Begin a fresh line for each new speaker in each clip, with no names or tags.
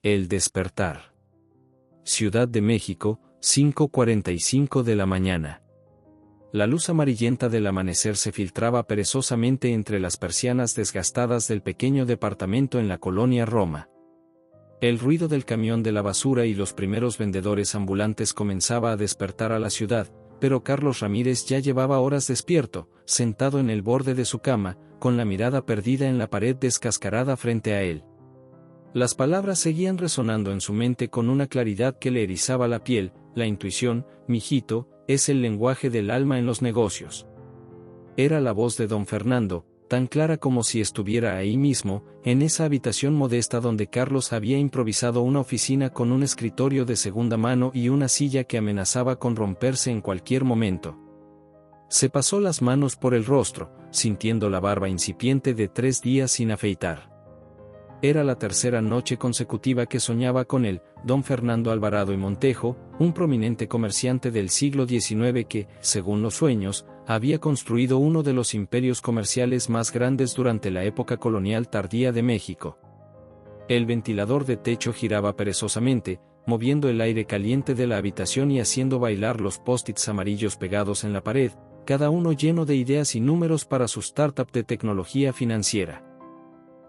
El despertar. Ciudad de México, 5:45 de la mañana. La luz amarillenta del amanecer se filtraba perezosamente entre las persianas desgastadas del pequeño departamento en la colonia Roma. El ruido del camión de la basura y los primeros vendedores ambulantes comenzaba a despertar a la ciudad, pero Carlos Ramírez ya llevaba horas despierto, sentado en el borde de su cama, con la mirada perdida en la pared descascarada frente a él. Las palabras seguían resonando en su mente con una claridad que le erizaba la piel. La intuición, mijito, es el lenguaje del alma en los negocios. Era la voz de don Fernando, tan clara como si estuviera ahí mismo, en esa habitación modesta donde Carlos había improvisado una oficina con un escritorio de segunda mano y una silla que amenazaba con romperse en cualquier momento. Se pasó las manos por el rostro, sintiendo la barba incipiente de 3 días sin afeitar. Era la tercera noche consecutiva que soñaba con él, don Fernando Alvarado y Montejo, un prominente comerciante del siglo XIX que, según los sueños, había construido uno de los imperios comerciales más grandes durante la época colonial tardía de México. El ventilador de techo giraba perezosamente, moviendo el aire caliente de la habitación y haciendo bailar los post-its amarillos pegados en la pared, cada uno lleno de ideas y números para su startup de tecnología financiera.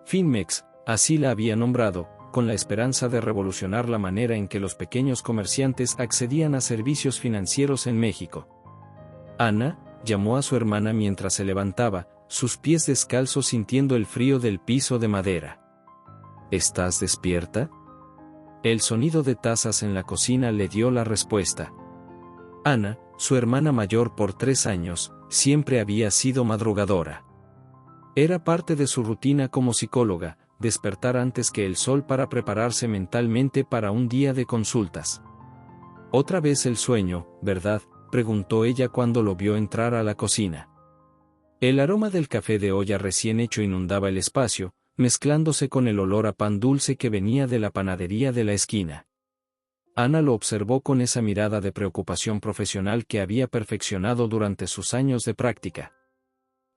Finmex, así la había nombrado, con la esperanza de revolucionar la manera en que los pequeños comerciantes accedían a servicios financieros en México. Ana llamó a su hermana mientras se levantaba, sus pies descalzos sintiendo el frío del piso de madera. ¿Estás despierta? El sonido de tazas en la cocina le dio la respuesta. Ana, su hermana mayor por 3 años, siempre había sido madrugadora. Era parte de su rutina como psicóloga, despertar antes que el sol para prepararse mentalmente para un día de consultas. Otra vez el sueño, ¿verdad?, preguntó ella cuando lo vio entrar a la cocina. El aroma del café de olla recién hecho inundaba el espacio, mezclándose con el olor a pan dulce que venía de la panadería de la esquina. Ana lo observó con esa mirada de preocupación profesional que había perfeccionado durante sus años de práctica.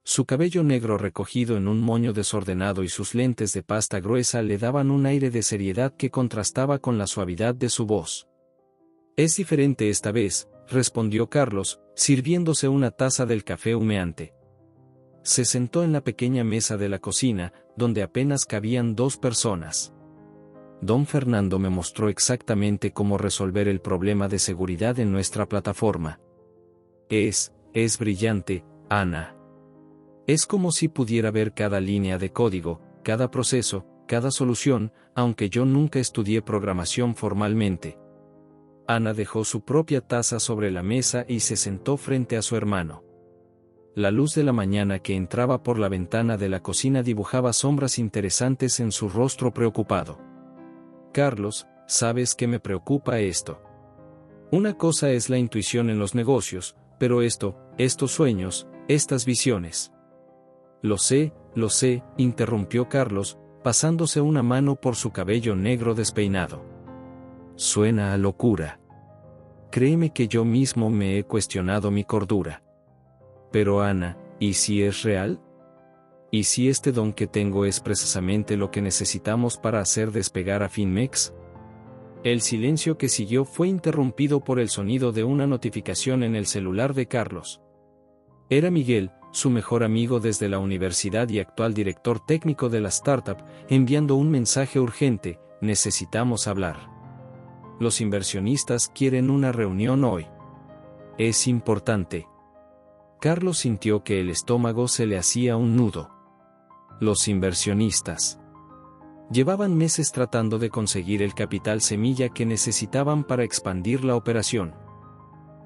Su cabello negro recogido en un moño desordenado y sus lentes de pasta gruesa le daban un aire de seriedad que contrastaba con la suavidad de su voz. «Es diferente esta vez», respondió Carlos, sirviéndose una taza del café humeante. Se sentó en la pequeña mesa de la cocina, donde apenas cabían 2 personas. Don Fernando me mostró exactamente cómo resolver el problema de seguridad en nuestra plataforma. Es brillante, Ana. Es como si pudiera ver cada línea de código, cada proceso, cada solución, aunque yo nunca estudié programación formalmente. Ana dejó su propia taza sobre la mesa y se sentó frente a su hermano. La luz de la mañana que entraba por la ventana de la cocina dibujaba sombras interesantes en su rostro preocupado. Carlos, ¿sabes qué me preocupa esto? Una cosa es la intuición en los negocios, pero estos sueños, estas visiones. Lo sé, interrumpió Carlos, pasándose una mano por su cabello negro despeinado. Suena a locura. Créeme que yo mismo me he cuestionado mi cordura. Pero Ana, ¿y si es real? ¿Y si este don que tengo es precisamente lo que necesitamos para hacer despegar a Finmex? El silencio que siguió fue interrumpido por el sonido de una notificación en el celular de Carlos. Era Miguel, su mejor amigo desde la universidad y actual director técnico de la startup, enviando un mensaje urgente: necesitamos hablar. Los inversionistas quieren una reunión hoy. Es importante. Carlos sintió que el estómago se le hacía un nudo. Los inversionistas llevaban meses tratando de conseguir el capital semilla que necesitaban para expandir la operación.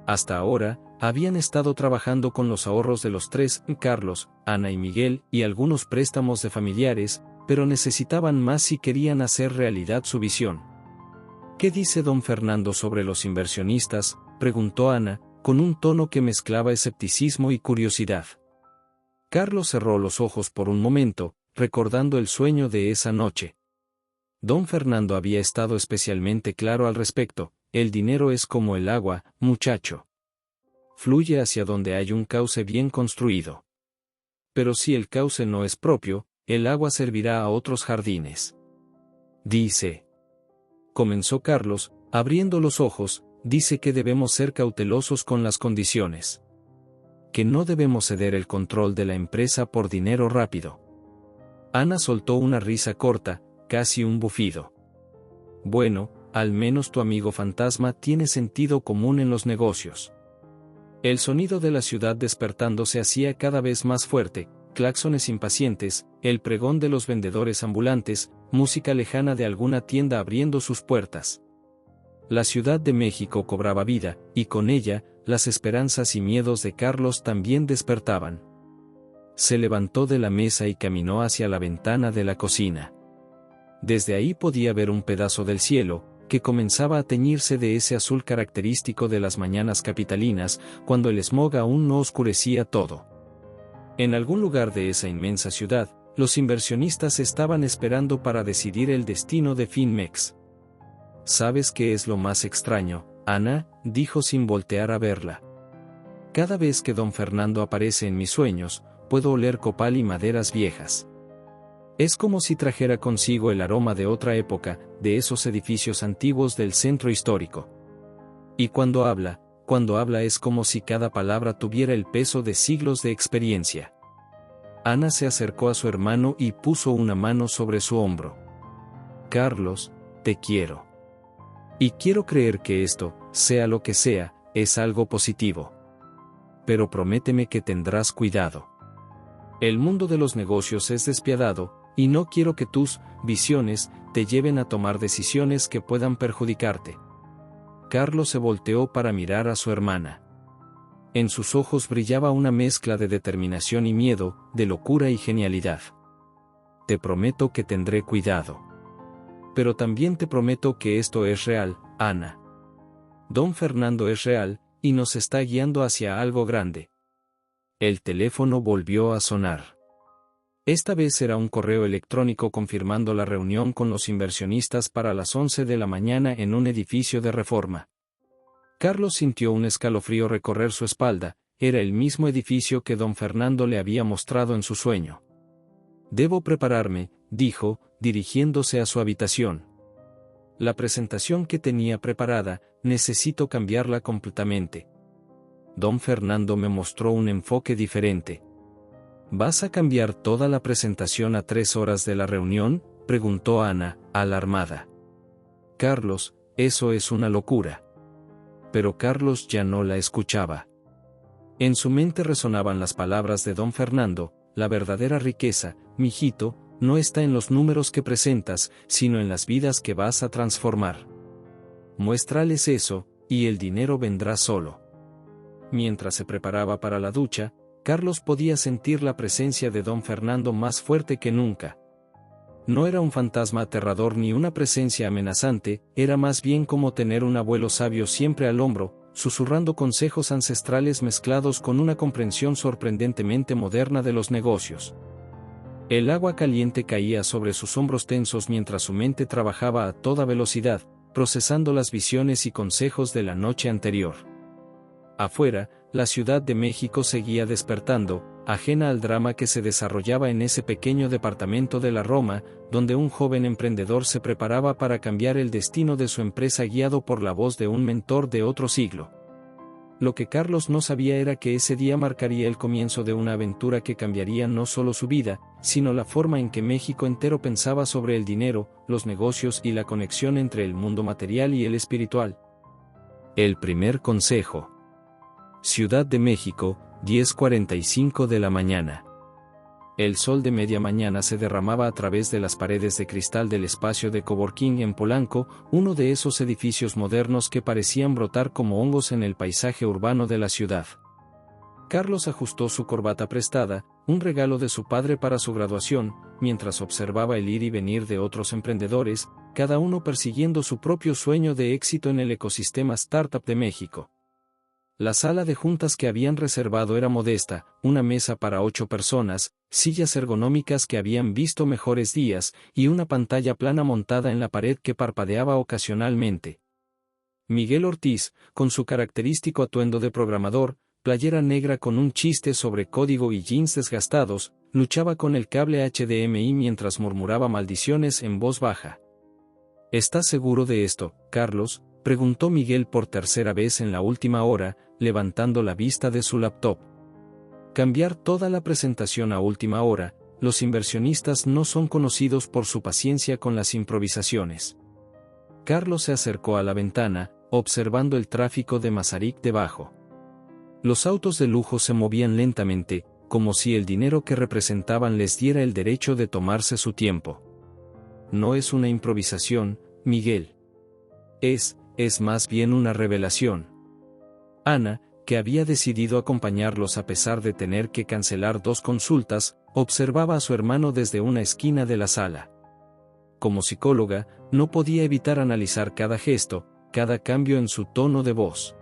Hasta ahora, habían estado trabajando con los ahorros de los 3, Carlos, Ana y Miguel, y algunos préstamos de familiares, pero necesitaban más si querían hacer realidad su visión. ¿Qué dice don Fernando sobre los inversionistas?, preguntó Ana, con un tono que mezclaba escepticismo y curiosidad. Carlos cerró los ojos por un momento, recordando el sueño de esa noche. Don Fernando había estado especialmente claro al respecto: el dinero es como el agua, muchacho. Fluye hacia donde hay un cauce bien construido. Pero si el cauce no es propio, el agua servirá a otros jardines. Dice. comenzó Carlos, abriendo los ojos, dice que debemos ser cautelosos con las condiciones. Que no debemos ceder el control de la empresa por dinero rápido. Ana soltó una risa corta, casi un bufido. Bueno, al menos tu amigo fantasma tiene sentido común en los negocios. El sonido de la ciudad despertando se hacía cada vez más fuerte, claxones impacientes, el pregón de los vendedores ambulantes, música lejana de alguna tienda abriendo sus puertas. La Ciudad de México cobraba vida, y con ella, las esperanzas y miedos de Carlos también despertaban. Se levantó de la mesa y caminó hacia la ventana de la cocina. Desde ahí podía ver un pedazo del cielo, que comenzaba a teñirse de ese azul característico de las mañanas capitalinas, cuando el smog aún no oscurecía todo. En algún lugar de esa inmensa ciudad, los inversionistas estaban esperando para decidir el destino de Finmex. ¿Sabes qué es lo más extraño, Ana?, dijo sin voltear a verla. Cada vez que don Fernando aparece en mis sueños, puedo oler copal y maderas viejas. Es como si trajera consigo el aroma de otra época, de esos edificios antiguos del centro histórico. Y cuando habla es como si cada palabra tuviera el peso de siglos de experiencia. Ana se acercó a su hermano y puso una mano sobre su hombro. Carlos, te quiero. Y quiero creer que esto, sea lo que sea, es algo positivo. Pero prométeme que tendrás cuidado. El mundo de los negocios es despiadado, y no quiero que tus visiones te lleven a tomar decisiones que puedan perjudicarte. Carlos se volteó para mirar a su hermana. En sus ojos brillaba una mezcla de determinación y miedo, de locura y genialidad. Te prometo que tendré cuidado. Pero también te prometo que esto es real, Ana. Don Fernando es real, y nos está guiando hacia algo grande. El teléfono volvió a sonar. Esta vez era un correo electrónico confirmando la reunión con los inversionistas para las 11 de la mañana en un edificio de Reforma. Carlos sintió un escalofrío recorrer su espalda, era el mismo edificio que don Fernando le había mostrado en su sueño. Debo prepararme, dijo, dirigiéndose a su habitación. La presentación que tenía preparada, necesito cambiarla completamente. Don Fernando me mostró un enfoque diferente. ¿Vas a cambiar toda la presentación a 3 horas de la reunión?, preguntó Ana, alarmada. Carlos, eso es una locura. Pero Carlos ya no la escuchaba. En su mente resonaban las palabras de don Fernando: la verdadera riqueza, mijito, no está en los números que presentas, sino en las vidas que vas a transformar. Muéstrales eso, y el dinero vendrá solo. Mientras se preparaba para la ducha, Carlos podía sentir la presencia de don Fernando más fuerte que nunca. No era un fantasma aterrador ni una presencia amenazante, era más bien como tener un abuelo sabio siempre al hombro, susurrando consejos ancestrales mezclados con una comprensión sorprendentemente moderna de los negocios. El agua caliente caía sobre sus hombros tensos mientras su mente trabajaba a toda velocidad, procesando las visiones y consejos de la noche anterior. Afuera, la Ciudad de México seguía despertando, ajena al drama que se desarrollaba en ese pequeño departamento de la Roma, donde un joven emprendedor se preparaba para cambiar el destino de su empresa guiado por la voz de un mentor de otro siglo. Lo que Carlos no sabía era que ese día marcaría el comienzo de una aventura que cambiaría no solo su vida, sino la forma en que México entero pensaba sobre el dinero, los negocios y la conexión entre el mundo material y el espiritual. El primer consejo. Ciudad de México, 10:45 de la mañana. El sol de media mañana se derramaba a través de las paredes de cristal del espacio de coworking en Polanco, uno de esos edificios modernos que parecían brotar como hongos en el paisaje urbano de la ciudad. Carlos ajustó su corbata prestada, un regalo de su padre para su graduación, mientras observaba el ir y venir de otros emprendedores, cada uno persiguiendo su propio sueño de éxito en el ecosistema startup de México. La sala de juntas que habían reservado era modesta, una mesa para 8 personas, sillas ergonómicas que habían visto mejores días, y una pantalla plana montada en la pared que parpadeaba ocasionalmente. Miguel Ortiz, con su característico atuendo de programador, playera negra con un chiste sobre código y jeans desgastados, luchaba con el cable HDMI mientras murmuraba maldiciones en voz baja. ¿Estás seguro de esto, Carlos?, preguntó Miguel por tercera vez en la última hora, levantando la vista de su laptop. Cambiar toda la presentación a última hora. Los inversionistas no son conocidos por su paciencia con las improvisaciones. Carlos se acercó a la ventana, observando el tráfico de Masaryk debajo. Los autos de lujo se movían lentamente, como si el dinero que representaban les diera el derecho de tomarse su tiempo. No es una improvisación, Miguel. Es más bien una revelación. Ana, que había decidido acompañarlos a pesar de tener que cancelar 2 consultas, observaba a su hermano desde una esquina de la sala. Como psicóloga, no podía evitar analizar cada gesto, cada cambio en su tono de voz.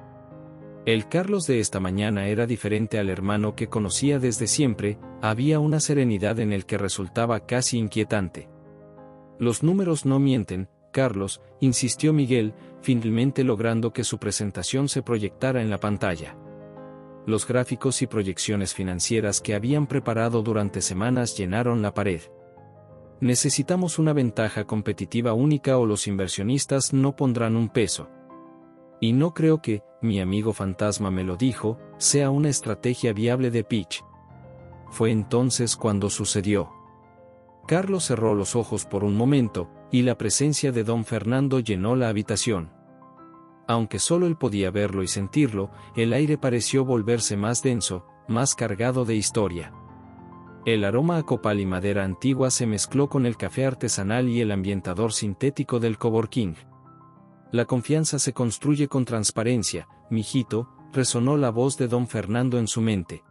El Carlos de esta mañana era diferente al hermano que conocía desde siempre, había una serenidad en él que resultaba casi inquietante. Los números no mienten, Carlos, insistió Miguel, finalmente logrando que su presentación se proyectara en la pantalla. Los gráficos y proyecciones financieras que habían preparado durante semanas llenaron la pared. Necesitamos una ventaja competitiva única o los inversionistas no pondrán un peso. Y no creo que, mi amigo fantasma me lo dijo, sea una estrategia viable de pitch. Fue entonces cuando sucedió. Carlos cerró los ojos por un momento, y la presencia de don Fernando llenó la habitación. Aunque solo él podía verlo y sentirlo, el aire pareció volverse más denso, más cargado de historia. El aroma a copal y madera antigua se mezcló con el café artesanal y el ambientador sintético del coworking. La confianza se construye con transparencia, mijito, resonó la voz de don Fernando en su mente.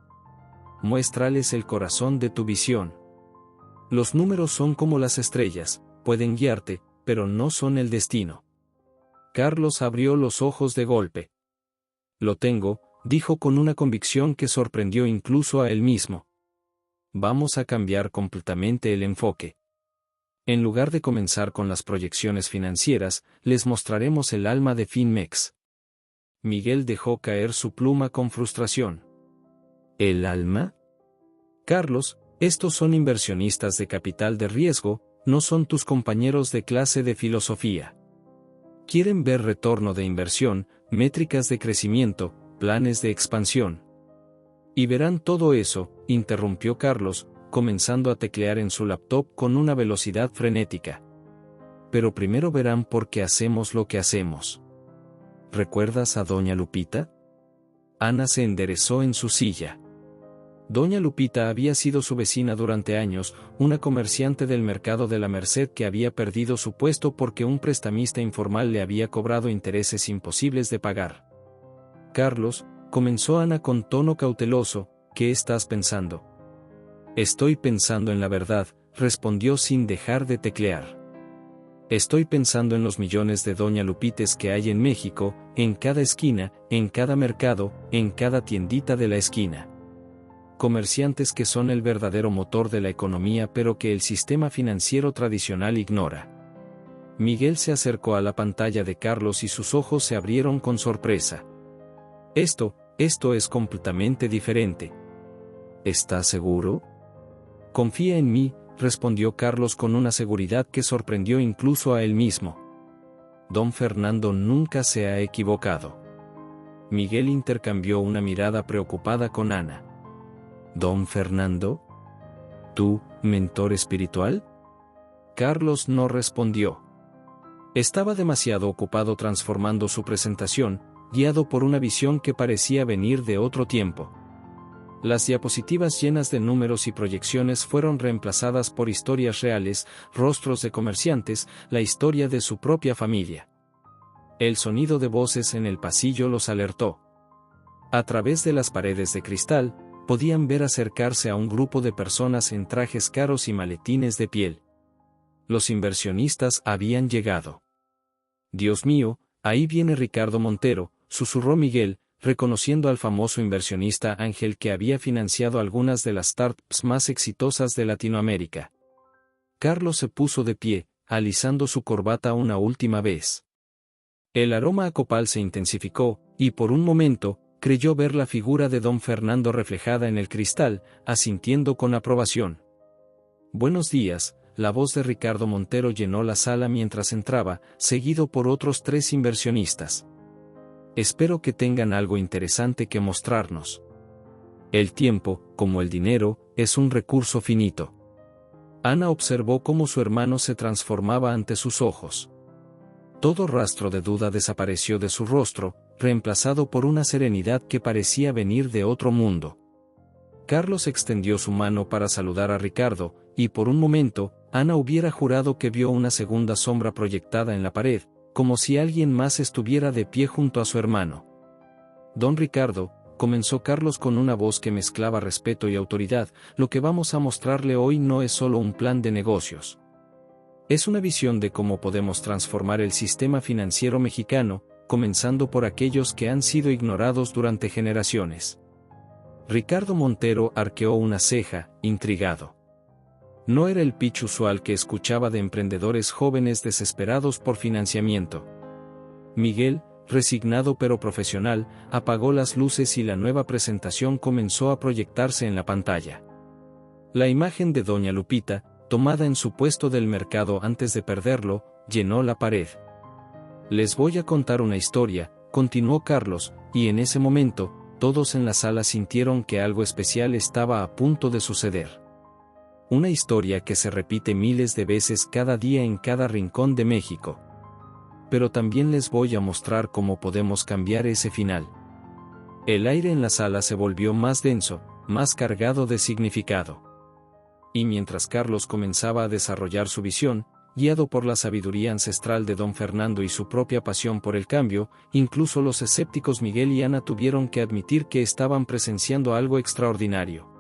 Muéstrales el corazón de tu visión. Los números son como las estrellas, pueden guiarte, pero no son el destino. Carlos abrió los ojos de golpe. Lo tengo, dijo con una convicción que sorprendió incluso a él mismo. Vamos a cambiar completamente el enfoque. En lugar de comenzar con las proyecciones financieras, les mostraremos el alma de Finmex. Miguel dejó caer su pluma con frustración. ¿El alma? Carlos, estos son inversionistas de capital de riesgo, no son tus compañeros de clase de filosofía. Quieren ver retorno de inversión, métricas de crecimiento, planes de expansión. Y verán todo eso, interrumpió Carlos, comenzando a teclear en su laptop con una velocidad frenética. Pero primero verán por qué hacemos lo que hacemos. ¿Recuerdas a doña Lupita? Ana se enderezó en su silla. Doña Lupita había sido su vecina durante años, una comerciante del mercado de la Merced que había perdido su puesto porque un prestamista informal le había cobrado intereses imposibles de pagar. Carlos, comenzó Ana con tono cauteloso, ¿qué estás pensando? Estoy pensando en la verdad, respondió sin dejar de teclear. Estoy pensando en los millones de doña Lupites que hay en México, en cada esquina, en cada mercado, en cada tiendita de la esquina. Comerciantes que son el verdadero motor de la economía pero que el sistema financiero tradicional ignora. Miguel se acercó a la pantalla de Carlos y sus ojos se abrieron con sorpresa. Esto es completamente diferente. ¿Estás seguro? Confía en mí, respondió Carlos con una seguridad que sorprendió incluso a él mismo. Don Fernando nunca se ha equivocado. Miguel intercambió una mirada preocupada con Ana. ¿Don Fernando? ¿Tu mentor espiritual? Carlos no respondió. Estaba demasiado ocupado transformando su presentación, guiado por una visión que parecía venir de otro tiempo. Las diapositivas llenas de números y proyecciones fueron reemplazadas por historias reales, rostros de comerciantes, la historia de su propia familia. El sonido de voces en el pasillo los alertó. A través de las paredes de cristal, podían ver acercarse a un grupo de personas en trajes caros y maletines de piel. Los inversionistas habían llegado. Dios mío, ahí viene Ricardo Montero, susurró Miguel, reconociendo al famoso inversionista Ángel que había financiado algunas de las startups más exitosas de Latinoamérica. Carlos se puso de pie, alisando su corbata una última vez. El aroma a copal se intensificó, y por un momento, creyó ver la figura de don Fernando reflejada en el cristal, asintiendo con aprobación. Buenos días, la voz de Ricardo Montero llenó la sala mientras entraba, seguido por otros 3 inversionistas. Espero que tengan algo interesante que mostrarnos. El tiempo, como el dinero, es un recurso finito. Ana observó cómo su hermano se transformaba ante sus ojos. Todo rastro de duda desapareció de su rostro, reemplazado por una serenidad que parecía venir de otro mundo. Carlos extendió su mano para saludar a Ricardo, y por un momento, Ana hubiera jurado que vio una segunda sombra proyectada en la pared, como si alguien más estuviera de pie junto a su hermano. Don Ricardo, comenzó Carlos con una voz que mezclaba respeto y autoridad, lo que vamos a mostrarle hoy no es solo un plan de negocios. Es una visión de cómo podemos transformar el sistema financiero mexicano, comenzando por aquellos que han sido ignorados durante generaciones. Ricardo Montero arqueó una ceja, intrigado. No era el pitch usual que escuchaba de emprendedores jóvenes desesperados por financiamiento. Miguel, resignado pero profesional, apagó las luces y la nueva presentación comenzó a proyectarse en la pantalla. La imagen de Doña Lupita, tomada en su puesto del mercado antes de perderlo, llenó la pared. Les voy a contar una historia, continuó Carlos, y en ese momento, todos en la sala sintieron que algo especial estaba a punto de suceder. Una historia que se repite miles de veces cada día en cada rincón de México. Pero también les voy a mostrar cómo podemos cambiar ese final. El aire en la sala se volvió más denso, más cargado de significado. Y mientras Carlos comenzaba a desarrollar su visión, guiado por la sabiduría ancestral de don Fernando y su propia pasión por el cambio, incluso los escépticos Miguel y Ana tuvieron que admitir que estaban presenciando algo extraordinario.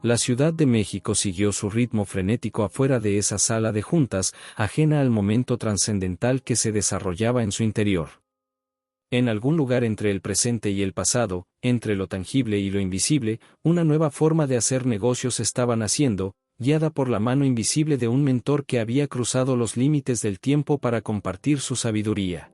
La Ciudad de México siguió su ritmo frenético afuera de esa sala de juntas, ajena al momento trascendental que se desarrollaba en su interior. En algún lugar entre el presente y el pasado, entre lo tangible y lo invisible, una nueva forma de hacer negocios estaba naciendo, guiada por la mano invisible de un mentor que había cruzado los límites del tiempo para compartir su sabiduría.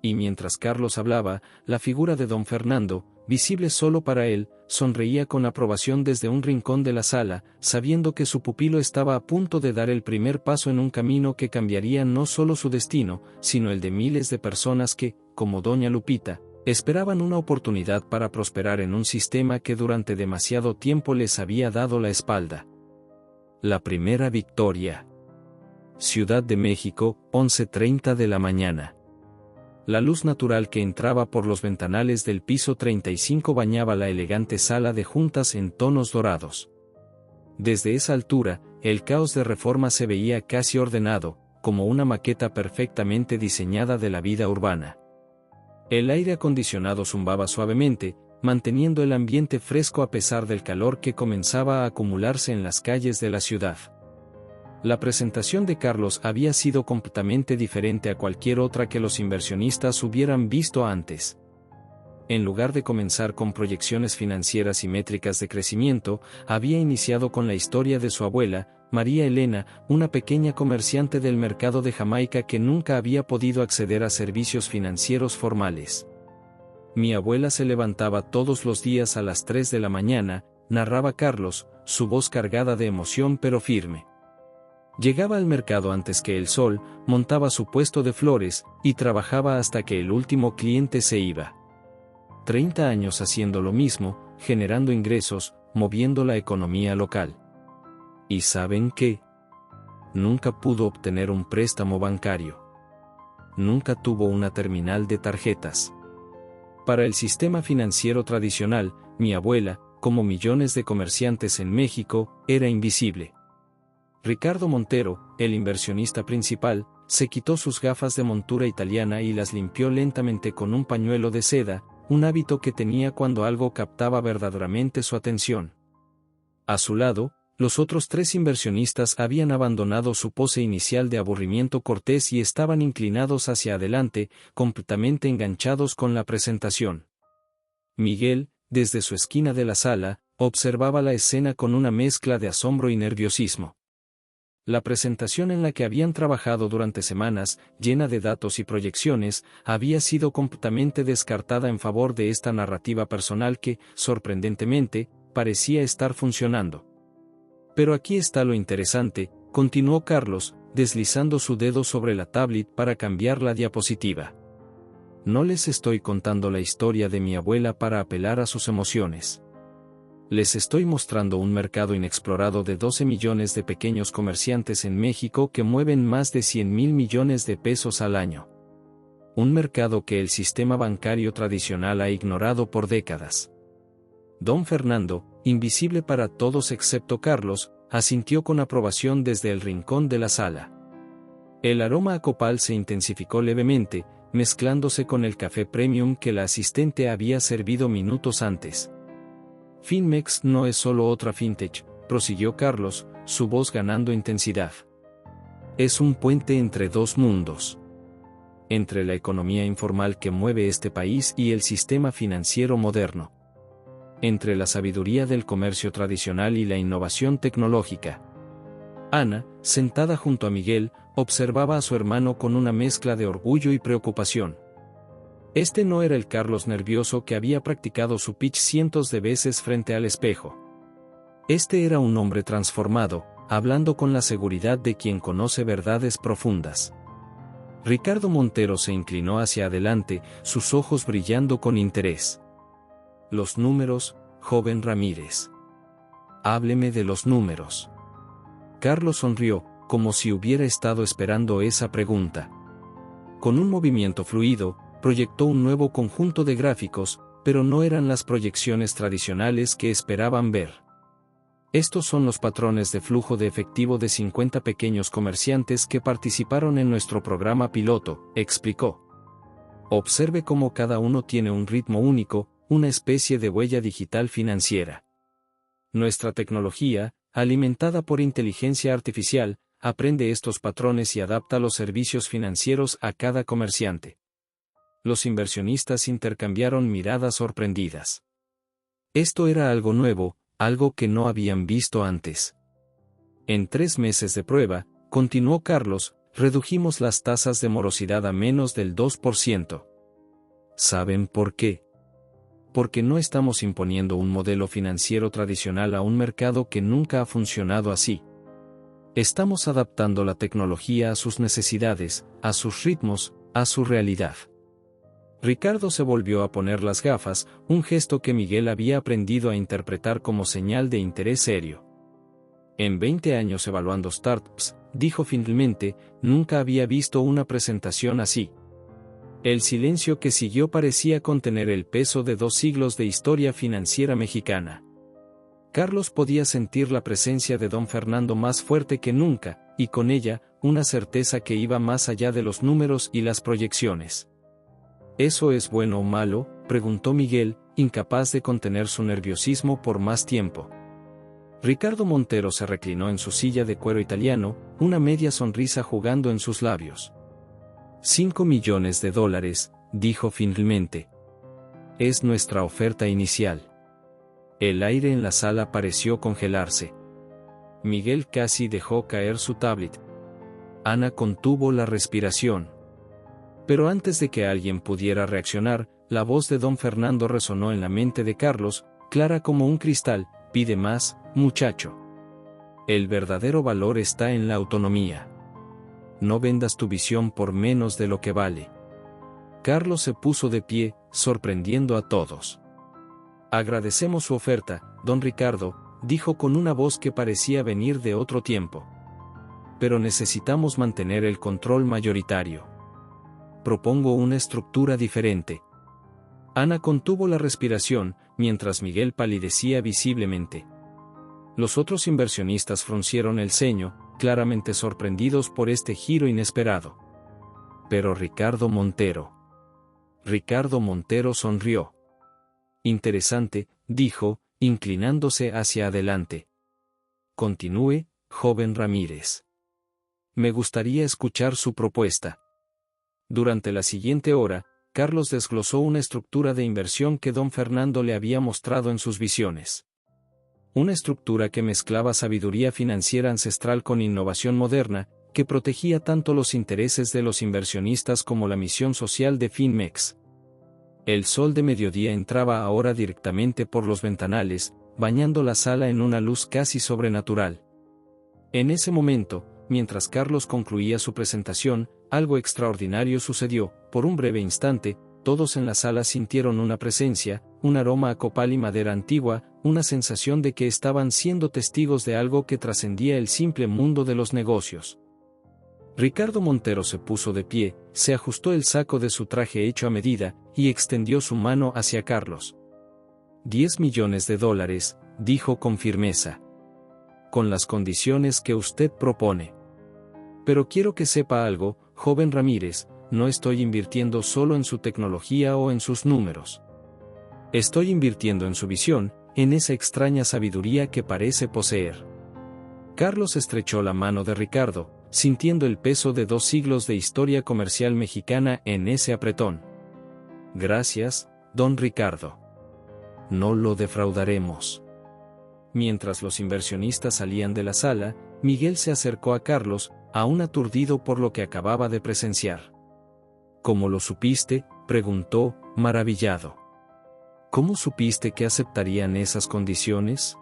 Y mientras Carlos hablaba, la figura de don Fernando, visible solo para él, sonreía con aprobación desde un rincón de la sala, sabiendo que su pupilo estaba a punto de dar el primer paso en un camino que cambiaría no solo su destino, sino el de miles de personas que, como doña Lupita, esperaban una oportunidad para prosperar en un sistema que durante demasiado tiempo les había dado la espalda. La primera victoria. Ciudad de México, 11:30 de la mañana. La luz natural que entraba por los ventanales del piso 35 bañaba la elegante sala de juntas en tonos dorados. Desde esa altura, el caos de Reforma se veía casi ordenado, como una maqueta perfectamente diseñada de la vida urbana. El aire acondicionado zumbaba suavemente, manteniendo el ambiente fresco a pesar del calor que comenzaba a acumularse en las calles de la ciudad. La presentación de Carlos había sido completamente diferente a cualquier otra que los inversionistas hubieran visto antes. En lugar de comenzar con proyecciones financieras y métricas de crecimiento, había iniciado con la historia de su abuela, María Elena, una pequeña comerciante del mercado de Jamaica que nunca había podido acceder a servicios financieros formales. Mi abuela se levantaba todos los días a las 3 de la mañana, narraba Carlos, su voz cargada de emoción pero firme. Llegaba al mercado antes que el sol, montaba su puesto de flores, y trabajaba hasta que el último cliente se iba. 30 años haciendo lo mismo, generando ingresos, moviendo la economía local. ¿Y saben qué? Nunca pudo obtener un préstamo bancario. Nunca tuvo una terminal de tarjetas. Para el sistema financiero tradicional, mi abuela, como millones de comerciantes en México, era invisible. Ricardo Montero, el inversionista principal, se quitó sus gafas de montura italiana y las limpió lentamente con un pañuelo de seda, un hábito que tenía cuando algo captaba verdaderamente su atención. A su lado, los otros 3 inversionistas habían abandonado su pose inicial de aburrimiento cortés y estaban inclinados hacia adelante, completamente enganchados con la presentación. Miguel, desde su esquina de la sala, observaba la escena con una mezcla de asombro y nerviosismo. La presentación en la que habían trabajado durante semanas, llena de datos y proyecciones, había sido completamente descartada en favor de esta narrativa personal que, sorprendentemente, parecía estar funcionando. Pero aquí está lo interesante, continuó Carlos, deslizando su dedo sobre la tablet para cambiar la diapositiva. No les estoy contando la historia de mi abuela para apelar a sus emociones. Les estoy mostrando un mercado inexplorado de 12 millones de pequeños comerciantes en México que mueven más de 100,000 millones de pesos al año. Un mercado que el sistema bancario tradicional ha ignorado por décadas. Don Fernando, invisible para todos excepto Carlos, asintió con aprobación desde el rincón de la sala. El aroma a copal se intensificó levemente, mezclándose con el café premium que la asistente había servido minutos antes. Finmex no es solo otra fintech, prosiguió Carlos, su voz ganando intensidad. Es un puente entre dos mundos. Entre la economía informal que mueve este país y el sistema financiero moderno. Entre la sabiduría del comercio tradicional y la innovación tecnológica. Ana, sentada junto a Miguel, observaba a su hermano con una mezcla de orgullo y preocupación. Este no era el Carlos nervioso que había practicado su pitch cientos de veces frente al espejo. Este era un hombre transformado, hablando con la seguridad de quien conoce verdades profundas. Ricardo Montero se inclinó hacia adelante, sus ojos brillando con interés. Los números, joven Ramírez. Hábleme de los números. Carlos sonrió, como si hubiera estado esperando esa pregunta. Con un movimiento fluido, proyectó un nuevo conjunto de gráficos, pero no eran las proyecciones tradicionales que esperaban ver. Estos son los patrones de flujo de efectivo de 50 pequeños comerciantes que participaron en nuestro programa piloto, explicó. Observe cómo cada uno tiene un ritmo único, una especie de huella digital financiera. Nuestra tecnología, alimentada por inteligencia artificial, aprende estos patrones y adapta los servicios financieros a cada comerciante. Los inversionistas intercambiaron miradas sorprendidas. Esto era algo nuevo, algo que no habían visto antes. En 3 meses de prueba, continuó Carlos, redujimos las tasas de morosidad a menos del 2%. ¿Saben por qué? Porque no estamos imponiendo un modelo financiero tradicional a un mercado que nunca ha funcionado así. Estamos adaptando la tecnología a sus necesidades, a sus ritmos, a su realidad. Ricardo se volvió a poner las gafas, un gesto que Miguel había aprendido a interpretar como señal de interés serio. En 20 años evaluando startups, dijo finalmente, nunca había visto una presentación así. El silencio que siguió parecía contener el peso de 2 siglos de historia financiera mexicana. Carlos podía sentir la presencia de don Fernando más fuerte que nunca, y con ella, una certeza que iba más allá de los números y las proyecciones. ¿Eso es bueno o malo?, preguntó Miguel, incapaz de contener su nerviosismo por más tiempo. Ricardo Montero se reclinó en su silla de cuero italiano, una media sonrisa jugando en sus labios. $5 millones, dijo finalmente. Es nuestra oferta inicial. El aire en la sala pareció congelarse. Miguel casi dejó caer su tablet. Ana contuvo la respiración. Pero antes de que alguien pudiera reaccionar, la voz de don Fernando resonó en la mente de Carlos, clara como un cristal, pide más, muchacho. El verdadero valor está en la autonomía. No vendas tu visión por menos de lo que vale. Carlos se puso de pie, sorprendiendo a todos. Agradecemos su oferta, don Ricardo, dijo con una voz que parecía venir de otro tiempo. Pero necesitamos mantener el control mayoritario. Propongo una estructura diferente. Ana contuvo la respiración, mientras Miguel palidecía visiblemente. Los otros inversionistas fruncieron el ceño, claramente sorprendidos por este giro inesperado. Pero Ricardo Montero sonrió. Interesante, dijo, inclinándose hacia adelante. Continúe, joven Ramírez. Me gustaría escuchar su propuesta. Durante la siguiente hora, Carlos desglosó una estructura de inversión que don Fernando le había mostrado en sus visiones. Una estructura que mezclaba sabiduría financiera ancestral con innovación moderna, que protegía tanto los intereses de los inversionistas como la misión social de Finmex. El sol de mediodía entraba ahora directamente por los ventanales, bañando la sala en una luz casi sobrenatural. En ese momento, mientras Carlos concluía su presentación, algo extraordinario sucedió. Por un breve instante, todos en la sala sintieron una presencia, un aroma a copal y madera antigua, una sensación de que estaban siendo testigos de algo que trascendía el simple mundo de los negocios. Ricardo Montero se puso de pie, se ajustó el saco de su traje hecho a medida, y extendió su mano hacia Carlos. $10 millones, dijo con firmeza. Con las condiciones que usted propone. Pero quiero que sepa algo, joven Ramírez, no estoy invirtiendo solo en su tecnología o en sus números. Estoy invirtiendo en su visión, en esa extraña sabiduría que parece poseer. Carlos estrechó la mano de Ricardo, sintiendo el peso de 2 siglos de historia comercial mexicana en ese apretón. Gracias, don Ricardo. No lo defraudaremos. Mientras los inversionistas salían de la sala, Miguel se acercó a Carlos, aún aturdido por lo que acababa de presenciar. ¿Cómo lo supiste?, preguntó, maravillado. ¿Cómo supiste que aceptarían esas condiciones?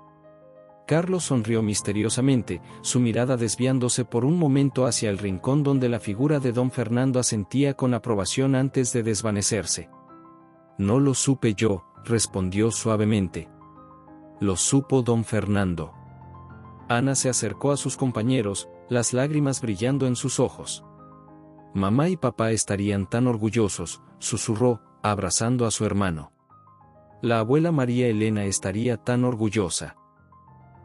Carlos sonrió misteriosamente, su mirada desviándose por un momento hacia el rincón donde la figura de don Fernando asentía con aprobación antes de desvanecerse. No lo supe yo, respondió suavemente. Lo supo don Fernando. Ana se acercó a sus compañeros, las lágrimas brillando en sus ojos. Mamá y papá estarían tan orgullosos, susurró, abrazando a su hermano. La abuela María Elena estaría tan orgullosa.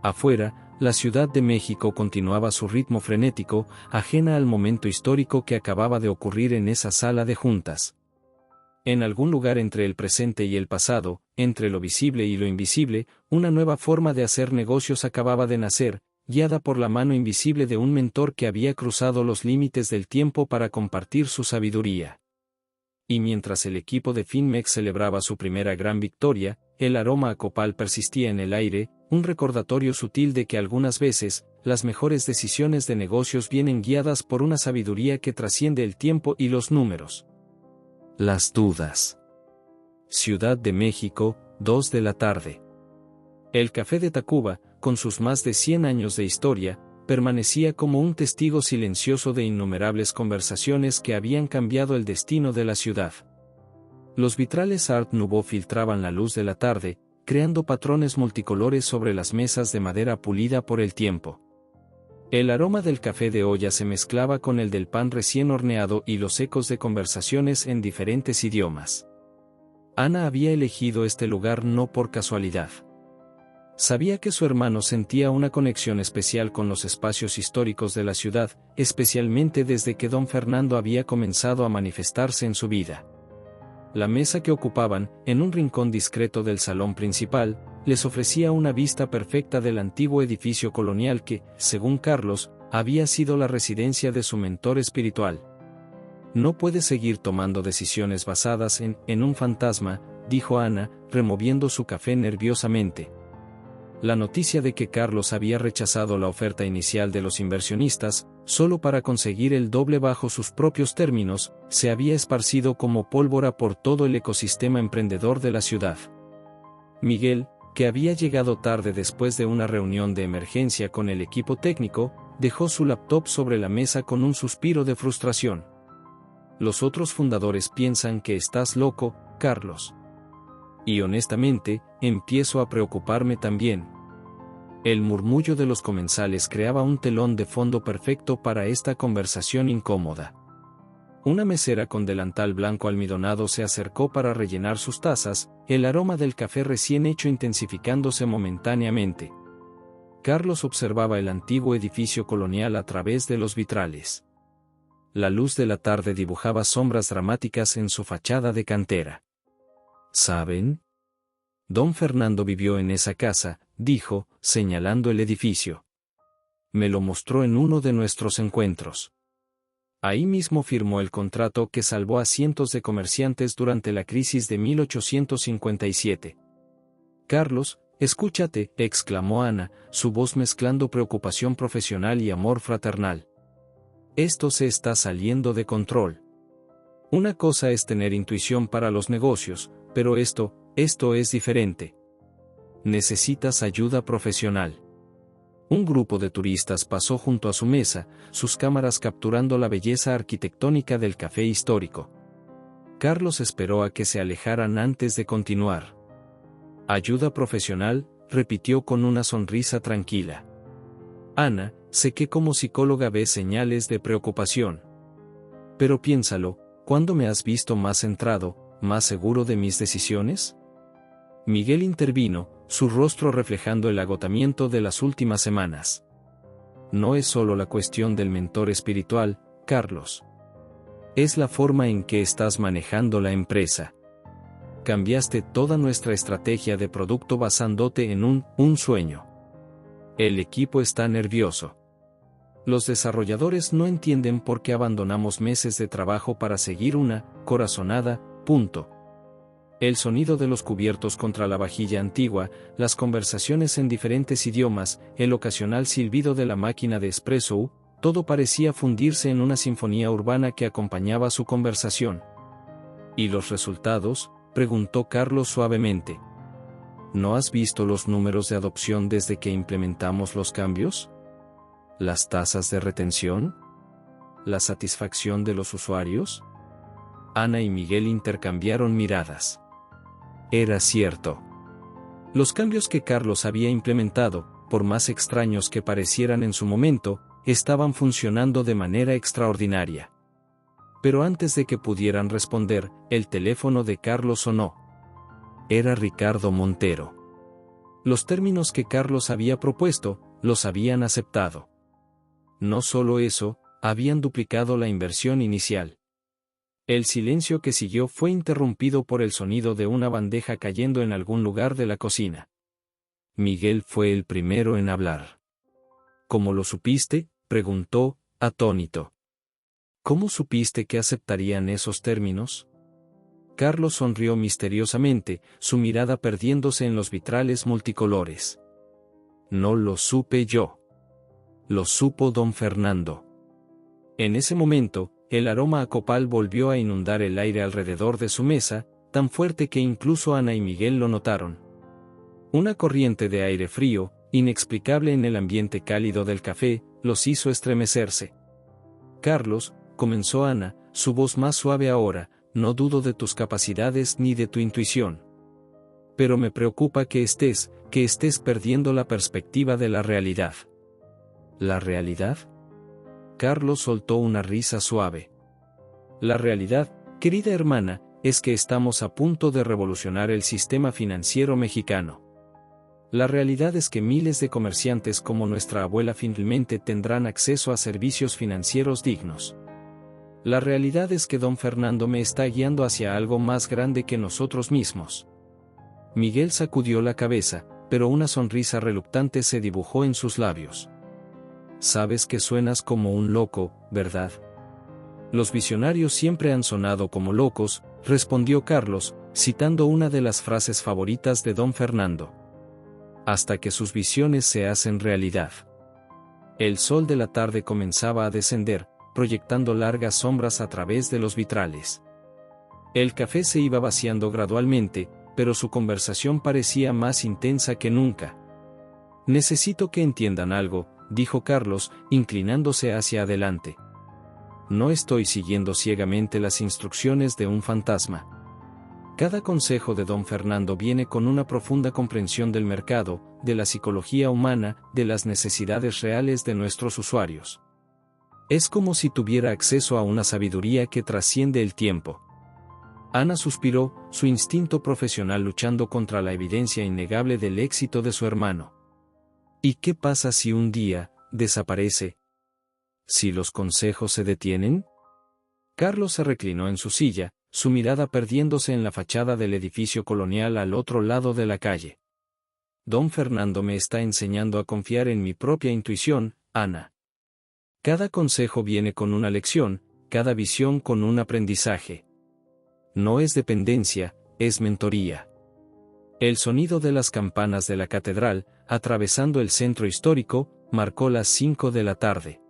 Afuera, la Ciudad de México continuaba su ritmo frenético, ajena al momento histórico que acababa de ocurrir en esa sala de juntas. En algún lugar entre el presente y el pasado, entre lo visible y lo invisible, una nueva forma de hacer negocios acababa de nacer, guiada por la mano invisible de un mentor que había cruzado los límites del tiempo para compartir su sabiduría. Y mientras el equipo de Finmex celebraba su primera gran victoria, el aroma a copal persistía en el aire, un recordatorio sutil de que algunas veces, las mejores decisiones de negocios vienen guiadas por una sabiduría que trasciende el tiempo y los números. Las dudas. Ciudad de México, 2 de la tarde. El Café de Tacuba, con sus más de 100 años de historia, permanecía como un testigo silencioso de innumerables conversaciones que habían cambiado el destino de la ciudad. Los vitrales Art Nouveau filtraban la luz de la tarde, creando patrones multicolores sobre las mesas de madera pulida por el tiempo. El aroma del café de olla se mezclaba con el del pan recién horneado y los ecos de conversaciones en diferentes idiomas. Ana había elegido este lugar no por casualidad. Sabía que su hermano sentía una conexión especial con los espacios históricos de la ciudad, especialmente desde que don Fernando había comenzado a manifestarse en su vida. La mesa que ocupaban, en un rincón discreto del salón principal, les ofrecía una vista perfecta del antiguo edificio colonial que, según Carlos, había sido la residencia de su mentor espiritual. No puede seguir tomando decisiones basadas en un fantasma, dijo Ana, removiendo su café nerviosamente. La noticia de que Carlos había rechazado la oferta inicial de los inversionistas, solo para conseguir el doble bajo sus propios términos, se había esparcido como pólvora por todo el ecosistema emprendedor de la ciudad. Miguel, que había llegado tarde después de una reunión de emergencia con el equipo técnico, dejó su laptop sobre la mesa con un suspiro de frustración. Los otros fundadores piensan que estás loco, Carlos. Y honestamente, empiezo a preocuparme también. El murmullo de los comensales creaba un telón de fondo perfecto para esta conversación incómoda. Una mesera con delantal blanco almidonado se acercó para rellenar sus tazas, el aroma del café recién hecho intensificándose momentáneamente. Carlos observaba el antiguo edificio colonial a través de los vitrales. La luz de la tarde dibujaba sombras dramáticas en su fachada de cantera. ¿Saben? Don Fernando vivió en esa casa, dijo, señalando el edificio. Me lo mostró en uno de nuestros encuentros. Ahí mismo firmó el contrato que salvó a cientos de comerciantes durante la crisis de 1857. Carlos, escúchate, exclamó Ana, su voz mezclando preocupación profesional y amor fraternal. Esto se está saliendo de control. Una cosa es tener intuición para los negocios, pero esto es diferente. Necesitas ayuda profesional. Un grupo de turistas pasó junto a su mesa, sus cámaras capturando la belleza arquitectónica del café histórico. Carlos esperó a que se alejaran antes de continuar. Ayuda profesional, repitió con una sonrisa tranquila. Ana, sé que como psicóloga ves señales de preocupación. Pero piénsalo, ¿cuándo me has visto más centrado, más seguro de mis decisiones? Miguel intervino, su rostro reflejando el agotamiento de las últimas semanas. No es solo la cuestión del mentor espiritual, Carlos. Es la forma en que estás manejando la empresa. Cambiaste toda nuestra estrategia de producto basándote en un sueño. El equipo está nervioso. Los desarrolladores no entienden por qué abandonamos meses de trabajo para seguir una corazonada, punto. El sonido de los cubiertos contra la vajilla antigua, las conversaciones en diferentes idiomas, el ocasional silbido de la máquina de espresso, todo parecía fundirse en una sinfonía urbana que acompañaba su conversación. ¿Y los resultados?, preguntó Carlos suavemente. ¿No has visto los números de adopción desde que implementamos los cambios? ¿Las tasas de retención? ¿La satisfacción de los usuarios? Ana y Miguel intercambiaron miradas. Era cierto. Los cambios que Carlos había implementado, por más extraños que parecieran en su momento, estaban funcionando de manera extraordinaria. Pero antes de que pudieran responder, el teléfono de Carlos sonó. Era Ricardo Montero. Los términos que Carlos había propuesto, los habían aceptado. No solo eso, habían duplicado la inversión inicial. El silencio que siguió fue interrumpido por el sonido de una bandeja cayendo en algún lugar de la cocina. Miguel fue el primero en hablar. ¿Cómo lo supiste?, preguntó, atónito. ¿Cómo supiste que aceptarían esos términos? Carlos sonrió misteriosamente, su mirada perdiéndose en los vitrales multicolores. No lo supe yo. Lo supo don Fernando. En ese momento, el aroma a copal volvió a inundar el aire alrededor de su mesa, tan fuerte que incluso Ana y Miguel lo notaron. Una corriente de aire frío, inexplicable en el ambiente cálido del café, los hizo estremecerse. Carlos, comenzó Ana, su voz más suave ahora, no dudo de tus capacidades ni de tu intuición. Pero me preocupa que estés perdiendo la perspectiva de la realidad. ¿La realidad? Carlos soltó una risa suave. La realidad, querida hermana, es que estamos a punto de revolucionar el sistema financiero mexicano. La realidad es que miles de comerciantes como nuestra abuela finalmente tendrán acceso a servicios financieros dignos. La realidad es que don Fernando me está guiando hacia algo más grande que nosotros mismos. Miguel sacudió la cabeza, pero una sonrisa reluctante se dibujó en sus labios. Sabes que suenas como un loco, ¿verdad? Los visionarios siempre han sonado como locos, respondió Carlos, citando una de las frases favoritas de don Fernando. Hasta que sus visiones se hacen realidad. El sol de la tarde comenzaba a descender, proyectando largas sombras a través de los vitrales. El café se iba vaciando gradualmente, pero su conversación parecía más intensa que nunca. Necesito que entiendan algo, dijo Carlos, inclinándose hacia adelante. No estoy siguiendo ciegamente las instrucciones de un fantasma. Cada consejo de don Fernando viene con una profunda comprensión del mercado, de la psicología humana, de las necesidades reales de nuestros usuarios. Es como si tuviera acceso a una sabiduría que trasciende el tiempo. Ana suspiró, su instinto profesional luchando contra la evidencia innegable del éxito de su hermano. ¿Y qué pasa si un día desaparece? ¿Si los consejos se detienen? Carlos se reclinó en su silla, su mirada perdiéndose en la fachada del edificio colonial al otro lado de la calle. Don Fernando me está enseñando a confiar en mi propia intuición, Ana. Cada consejo viene con una lección, cada visión con un aprendizaje. No es dependencia, es mentoría. El sonido de las campanas de la catedral, atravesando el centro histórico, marcó las 5 de la tarde.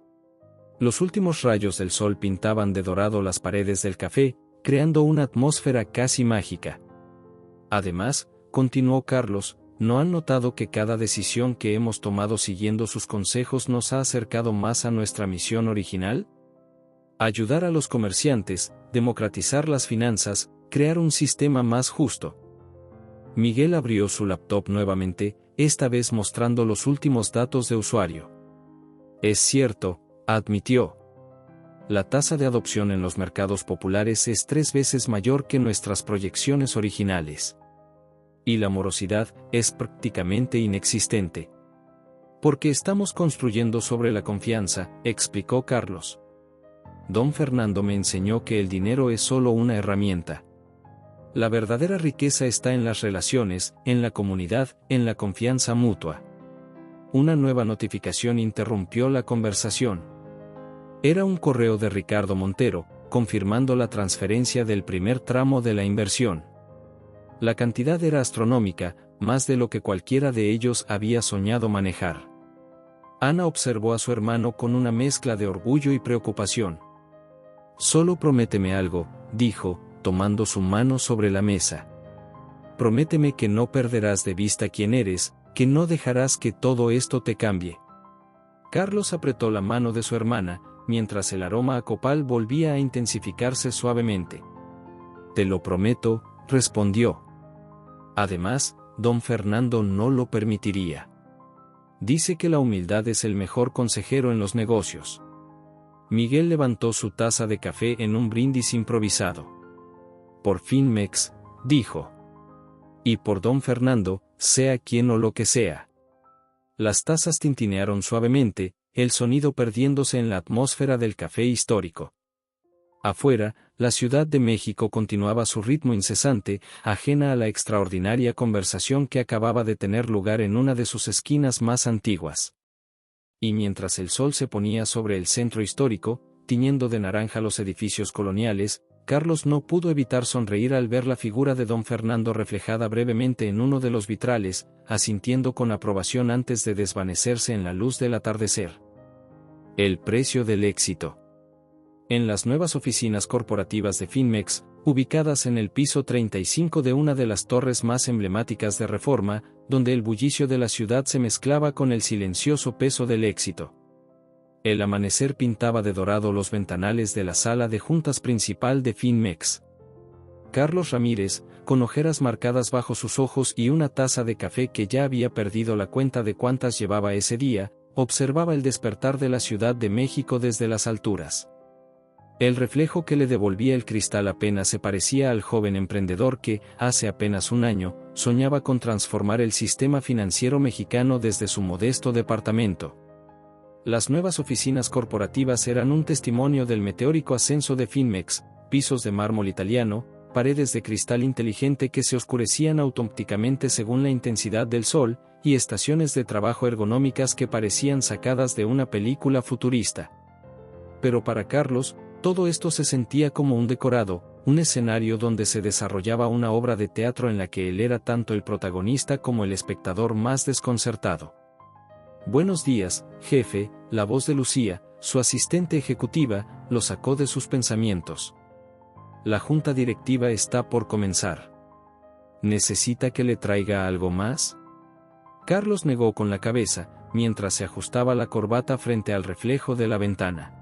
Los últimos rayos del sol pintaban de dorado las paredes del café, creando una atmósfera casi mágica. Además, continuó Carlos, ¿no han notado que cada decisión que hemos tomado siguiendo sus consejos nos ha acercado más a nuestra misión original? Ayudar a los comerciantes, democratizar las finanzas, crear un sistema más justo. Miguel abrió su laptop nuevamente, esta vez mostrando los últimos datos de usuario. Es cierto, admitió. La tasa de adopción en los mercados populares es 3 veces mayor que nuestras proyecciones originales. Y la morosidad es prácticamente inexistente. Porque estamos construyendo sobre la confianza, explicó Carlos. Don Fernando me enseñó que el dinero es solo una herramienta. La verdadera riqueza está en las relaciones, en la comunidad, en la confianza mutua. Una nueva notificación interrumpió la conversación. Era un correo de Ricardo Montero, confirmando la transferencia del primer tramo de la inversión. La cantidad era astronómica, más de lo que cualquiera de ellos había soñado manejar. Ana observó a su hermano con una mezcla de orgullo y preocupación. Solo prométeme algo, dijo, tomando su mano sobre la mesa. Prométeme que no perderás de vista quién eres, que no dejarás que todo esto te cambie. Carlos apretó la mano de su hermana, mientras el aroma a copal volvía a intensificarse suavemente. Te lo prometo, respondió. Además, don Fernando no lo permitiría. Dice que la humildad es el mejor consejero en los negocios. Miguel levantó su taza de café en un brindis improvisado. Por Finmex, dijo. Y por don Fernando, sea quien o lo que sea. Las tazas tintinearon suavemente, el sonido perdiéndose en la atmósfera del café histórico. Afuera, la Ciudad de México continuaba su ritmo incesante, ajena a la extraordinaria conversación que acababa de tener lugar en una de sus esquinas más antiguas. Y mientras el sol se ponía sobre el centro histórico, tiñendo de naranja los edificios coloniales, Carlos no pudo evitar sonreír al ver la figura de don Fernando reflejada brevemente en uno de los vitrales, asintiendo con aprobación antes de desvanecerse en la luz del atardecer. El precio del éxito. En las nuevas oficinas corporativas de Finmex, ubicadas en el piso 35 de una de las torres más emblemáticas de Reforma, donde el bullicio de la ciudad se mezclaba con el silencioso peso del éxito. El amanecer pintaba de dorado los ventanales de la sala de juntas principal de Finmex. Carlos Ramírez, con ojeras marcadas bajo sus ojos y una taza de café que ya había perdido la cuenta de cuántas llevaba ese día, observaba el despertar de la Ciudad de México desde las alturas. El reflejo que le devolvía el cristal apenas se parecía al joven emprendedor que, hace apenas un año, soñaba con transformar el sistema financiero mexicano desde su modesto departamento. Las nuevas oficinas corporativas eran un testimonio del meteórico ascenso de Finmex, pisos de mármol italiano, paredes de cristal inteligente que se oscurecían automáticamente según la intensidad del sol, y estaciones de trabajo ergonómicas que parecían sacadas de una película futurista. Pero para Carlos, todo esto se sentía como un decorado, un escenario donde se desarrollaba una obra de teatro en la que él era tanto el protagonista como el espectador más desconcertado. Buenos días, jefe, la voz de Lucía, su asistente ejecutiva, lo sacó de sus pensamientos. La junta directiva está por comenzar. ¿Necesita que le traiga algo más? Carlos negó con la cabeza, mientras se ajustaba la corbata frente al reflejo de la ventana.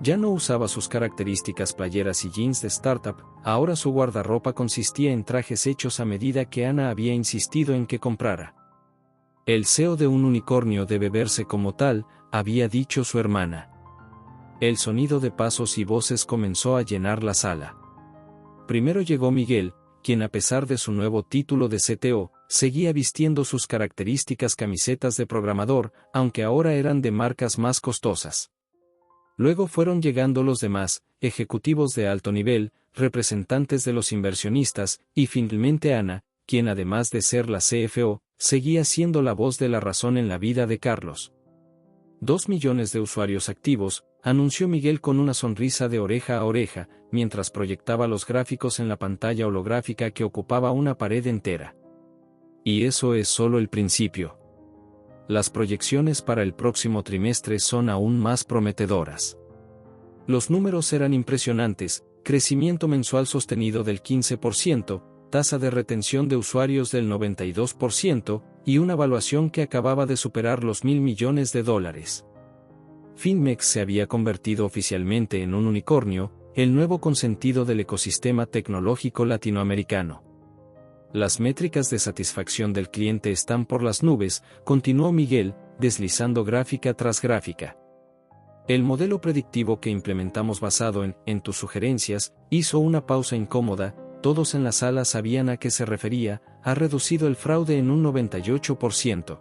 Ya no usaba sus características playeras y jeans de startup, ahora su guardarropa consistía en trajes hechos a medida que Ana había insistido en que comprara. El CEO de un unicornio debe verse como tal, había dicho su hermana. El sonido de pasos y voces comenzó a llenar la sala. Primero llegó Miguel, quien a pesar de su nuevo título de CTO, seguía vistiendo sus características camisetas de programador, aunque ahora eran de marcas más costosas. Luego fueron llegando los demás, ejecutivos de alto nivel, representantes de los inversionistas, y finalmente Ana, quien además de ser la CFO, seguía siendo la voz de la razón en la vida de Carlos. 2 millones de usuarios activos, anunció Miguel con una sonrisa de oreja a oreja, mientras proyectaba los gráficos en la pantalla holográfica que ocupaba una pared entera. Y eso es solo el principio. Las proyecciones para el próximo trimestre son aún más prometedoras. Los números eran impresionantes, crecimiento mensual sostenido del 15%, tasa de retención de usuarios del 92% y una valuación que acababa de superar los $1.000 millones. Finmex se había convertido oficialmente en un unicornio, el nuevo consentido del ecosistema tecnológico latinoamericano. Las métricas de satisfacción del cliente están por las nubes, continuó Miguel, deslizando gráfica tras gráfica. El modelo predictivo que implementamos basado en tus sugerencias, hizo una pausa incómoda, todos en la sala sabían a qué se refería, ha reducido el fraude en un 98%.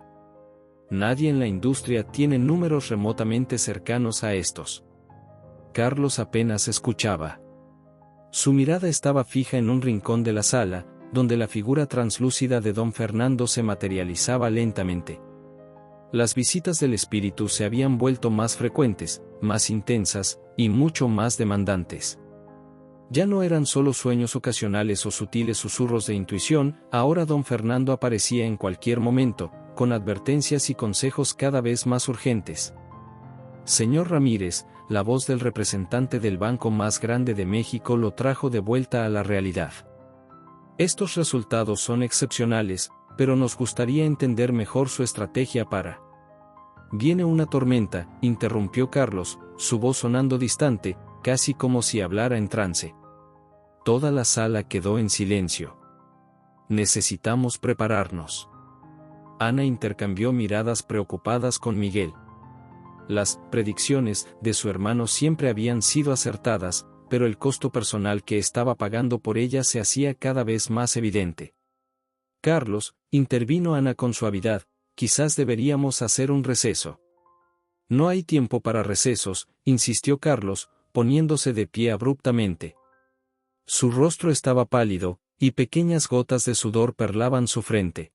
Nadie en la industria tiene números remotamente cercanos a estos. Carlos apenas escuchaba. Su mirada estaba fija en un rincón de la sala, donde la figura translúcida de don Fernando se materializaba lentamente. Las visitas del espíritu se habían vuelto más frecuentes, más intensas, y mucho más demandantes. Ya no eran solo sueños ocasionales o sutiles susurros de intuición, ahora don Fernando aparecía en cualquier momento, con advertencias y consejos cada vez más urgentes. Señor Ramírez, la voz del representante del banco más grande de México lo trajo de vuelta a la realidad. Estos resultados son excepcionales, pero nos gustaría entender mejor su estrategia para... Viene una tormenta, interrumpió Carlos, su voz sonando distante, casi como si hablara en trance. Toda la sala quedó en silencio. Necesitamos prepararnos. Ana intercambió miradas preocupadas con Miguel. Las predicciones de su hermano siempre habían sido acertadas, pero el costo personal que estaba pagando por ellas se hacía cada vez más evidente. Carlos, intervino Ana con suavidad, quizás deberíamos hacer un receso. No hay tiempo para recesos, insistió Carlos, poniéndose de pie abruptamente. Su rostro estaba pálido, y pequeñas gotas de sudor perlaban su frente.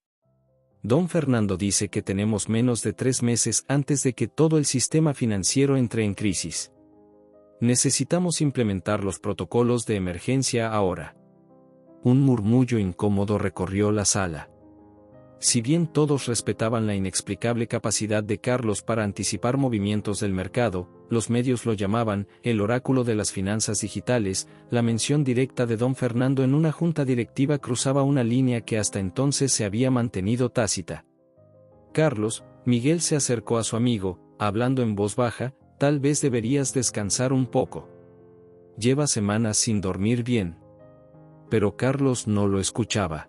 Don Fernando dice que tenemos menos de 3 meses antes de que todo el sistema financiero entre en crisis. Necesitamos implementar los protocolos de emergencia ahora. Un murmullo incómodo recorrió la sala. Si bien todos respetaban la inexplicable capacidad de Carlos para anticipar movimientos del mercado, los medios lo llamaban el oráculo de las finanzas digitales, la mención directa de don Fernando en una junta directiva cruzaba una línea que hasta entonces se había mantenido tácita. Carlos, Miguel se acercó a su amigo, hablando en voz baja, tal vez deberías descansar un poco. Lleva semanas sin dormir bien. Pero Carlos no lo escuchaba.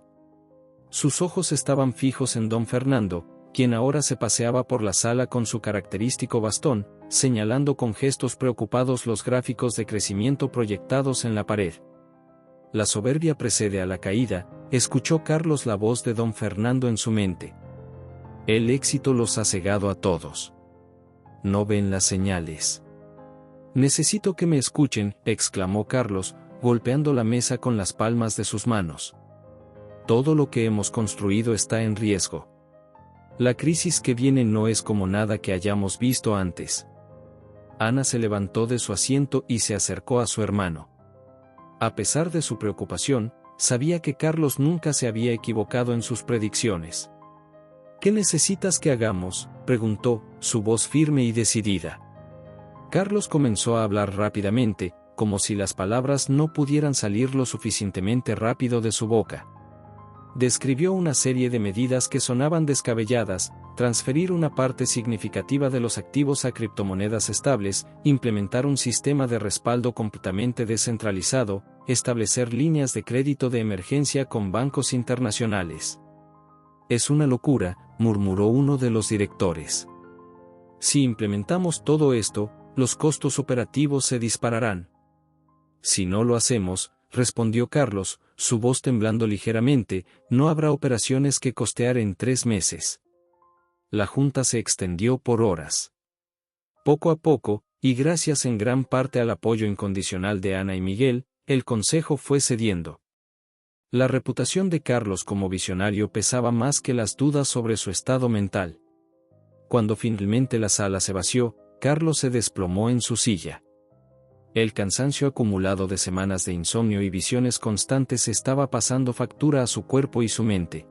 Sus ojos estaban fijos en don Fernando, quien ahora se paseaba por la sala con su característico bastón, señalando con gestos preocupados los gráficos de crecimiento proyectados en la pared. La soberbia precede a la caída, escuchó Carlos la voz de don Fernando en su mente. El éxito los ha cegado a todos. No ven las señales. Necesito que me escuchen, exclamó Carlos, golpeando la mesa con las palmas de sus manos. Todo lo que hemos construido está en riesgo. La crisis que viene no es como nada que hayamos visto antes. Ana se levantó de su asiento y se acercó a su hermano. A pesar de su preocupación, sabía que Carlos nunca se había equivocado en sus predicciones. ¿Qué necesitas que hagamos?, preguntó, su voz firme y decidida. Carlos comenzó a hablar rápidamente, como si las palabras no pudieran salir lo suficientemente rápido de su boca. Describió una serie de medidas que sonaban descabelladas: transferir una parte significativa de los activos a criptomonedas estables, implementar un sistema de respaldo completamente descentralizado, establecer líneas de crédito de emergencia con bancos internacionales. Es una locura, murmuró uno de los directores. Si implementamos todo esto, los costos operativos se dispararán. Si no lo hacemos, respondió Carlos, su voz temblando ligeramente, no habrá operaciones que costear en 3 meses. La junta se extendió por horas. Poco a poco, y gracias en gran parte al apoyo incondicional de Ana y Miguel, el consejo fue cediendo. La reputación de Carlos como visionario pesaba más que las dudas sobre su estado mental. Cuando finalmente la sala se vació, Carlos se desplomó en su silla. El cansancio acumulado de semanas de insomnio y visiones constantes estaba pasando factura a su cuerpo y su mente.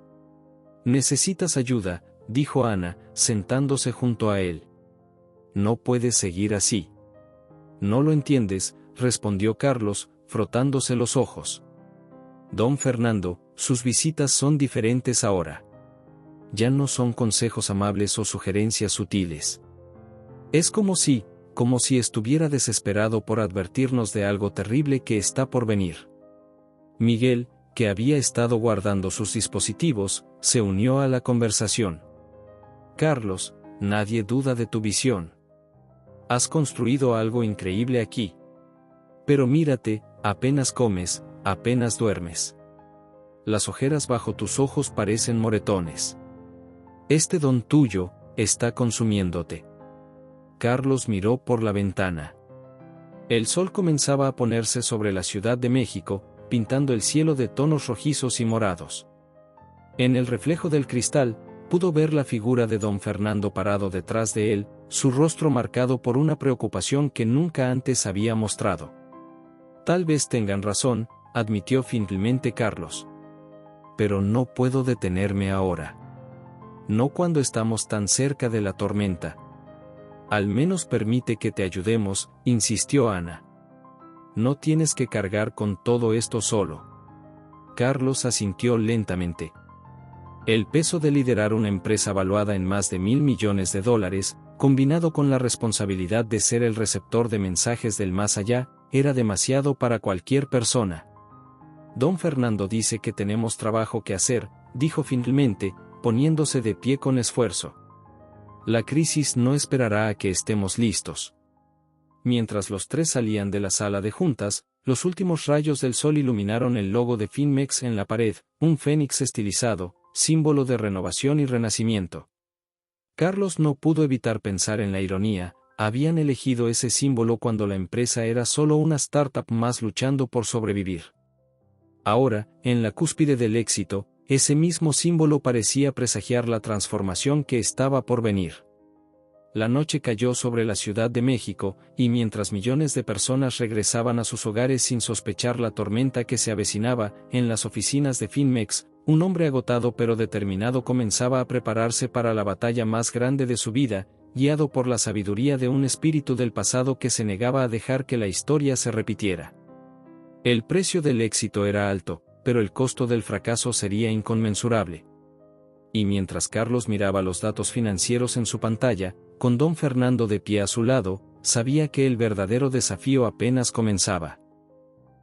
«Necesitas ayuda», dijo Ana, sentándose junto a él. «No puedes seguir así». «No lo entiendes», respondió Carlos, frotándose los ojos. Don Fernando, sus visitas son diferentes ahora. Ya no son consejos amables o sugerencias sutiles. Es como si estuviera desesperado por advertirnos de algo terrible que está por venir. Miguel, que había estado guardando sus dispositivos, se unió a la conversación. Carlos, nadie duda de tu visión. Has construido algo increíble aquí. Pero mírate, apenas comes, apenas duermes. Las ojeras bajo tus ojos parecen moretones. Este don tuyo está consumiéndote. Carlos miró por la ventana. El sol comenzaba a ponerse sobre la Ciudad de México, pintando el cielo de tonos rojizos y morados. En el reflejo del cristal, pudo ver la figura de don Fernando parado detrás de él, su rostro marcado por una preocupación que nunca antes había mostrado. Tal vez tengan razón, admitió finalmente Carlos. Pero no puedo detenerme ahora. No cuando estamos tan cerca de la tormenta. Al menos permite que te ayudemos, insistió Ana. No tienes que cargar con todo esto solo. Carlos asintió lentamente. El peso de liderar una empresa valuada en más de $1.000 millones, combinado con la responsabilidad de ser el receptor de mensajes del más allá, era demasiado para cualquier persona. Don Fernando dice que tenemos trabajo que hacer, dijo finalmente, poniéndose de pie con esfuerzo. La crisis no esperará a que estemos listos. Mientras los tres salían de la sala de juntas, los últimos rayos del sol iluminaron el logo de Finmex en la pared, un fénix estilizado, símbolo de renovación y renacimiento. Carlos no pudo evitar pensar en la ironía, habían elegido ese símbolo cuando la empresa era solo una startup más luchando por sobrevivir. Ahora, en la cúspide del éxito, ese mismo símbolo parecía presagiar la transformación que estaba por venir. La noche cayó sobre la Ciudad de México, y mientras millones de personas regresaban a sus hogares sin sospechar la tormenta que se avecinaba, en las oficinas de Finmex, un hombre agotado pero determinado comenzaba a prepararse para la batalla más grande de su vida, guiado por la sabiduría de un espíritu del pasado que se negaba a dejar que la historia se repitiera. El precio del éxito era alto, pero el costo del fracaso sería inconmensurable. Y mientras Carlos miraba los datos financieros en su pantalla, con don Fernando de pie a su lado, sabía que el verdadero desafío apenas comenzaba.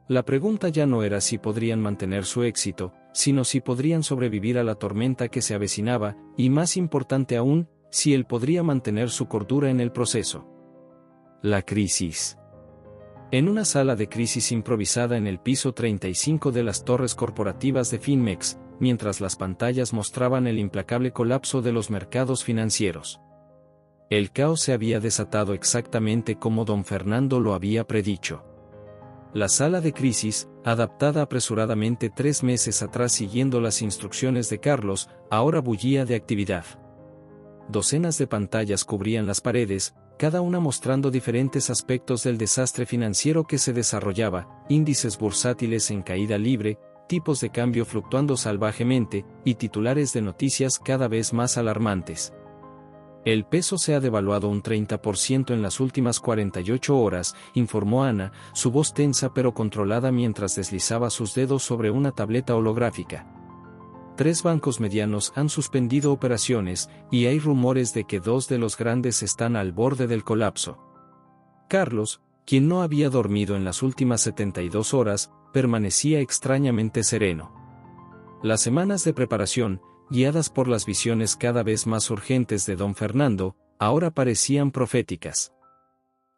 La pregunta ya no era si podrían mantener su éxito, sino si podrían sobrevivir a la tormenta que se avecinaba, y más importante aún, si él podría mantener su cordura en el proceso. La crisis. En una sala de crisis improvisada en el piso 35 de las torres corporativas de Finmex, mientras las pantallas mostraban el implacable colapso de los mercados financieros. El caos se había desatado exactamente como don Fernando lo había predicho. La sala de crisis, adaptada apresuradamente 3 meses atrás siguiendo las instrucciones de Carlos, ahora bullía de actividad. Docenas de pantallas cubrían las paredes, cada una mostrando diferentes aspectos del desastre financiero que se desarrollaba, índices bursátiles en caída libre, tipos de cambio fluctuando salvajemente, y titulares de noticias cada vez más alarmantes. El peso se ha devaluado un 30% en las últimas 48 horas, informó Ana, su voz tensa pero controlada mientras deslizaba sus dedos sobre una tableta holográfica. 3 bancos medianos han suspendido operaciones, y hay rumores de que 2 de los grandes están al borde del colapso. Carlos, quien no había dormido en las últimas 72 horas, permanecía extrañamente sereno. Las semanas de preparación, guiadas por las visiones cada vez más urgentes de don Fernando, ahora parecían proféticas.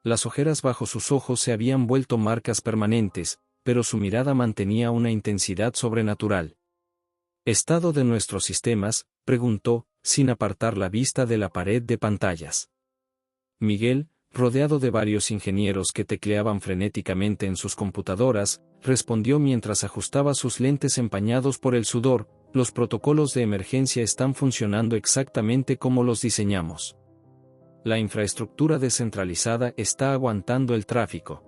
Las ojeras bajo sus ojos se habían vuelto marcas permanentes, pero su mirada mantenía una intensidad sobrenatural. ¿Estado de nuestros sistemas?, preguntó, sin apartar la vista de la pared de pantallas. Miguel, rodeado de varios ingenieros que tecleaban frenéticamente en sus computadoras, respondió mientras ajustaba sus lentes empañados por el sudor: los protocolos de emergencia están funcionando exactamente como los diseñamos. La infraestructura descentralizada está aguantando el tráfico.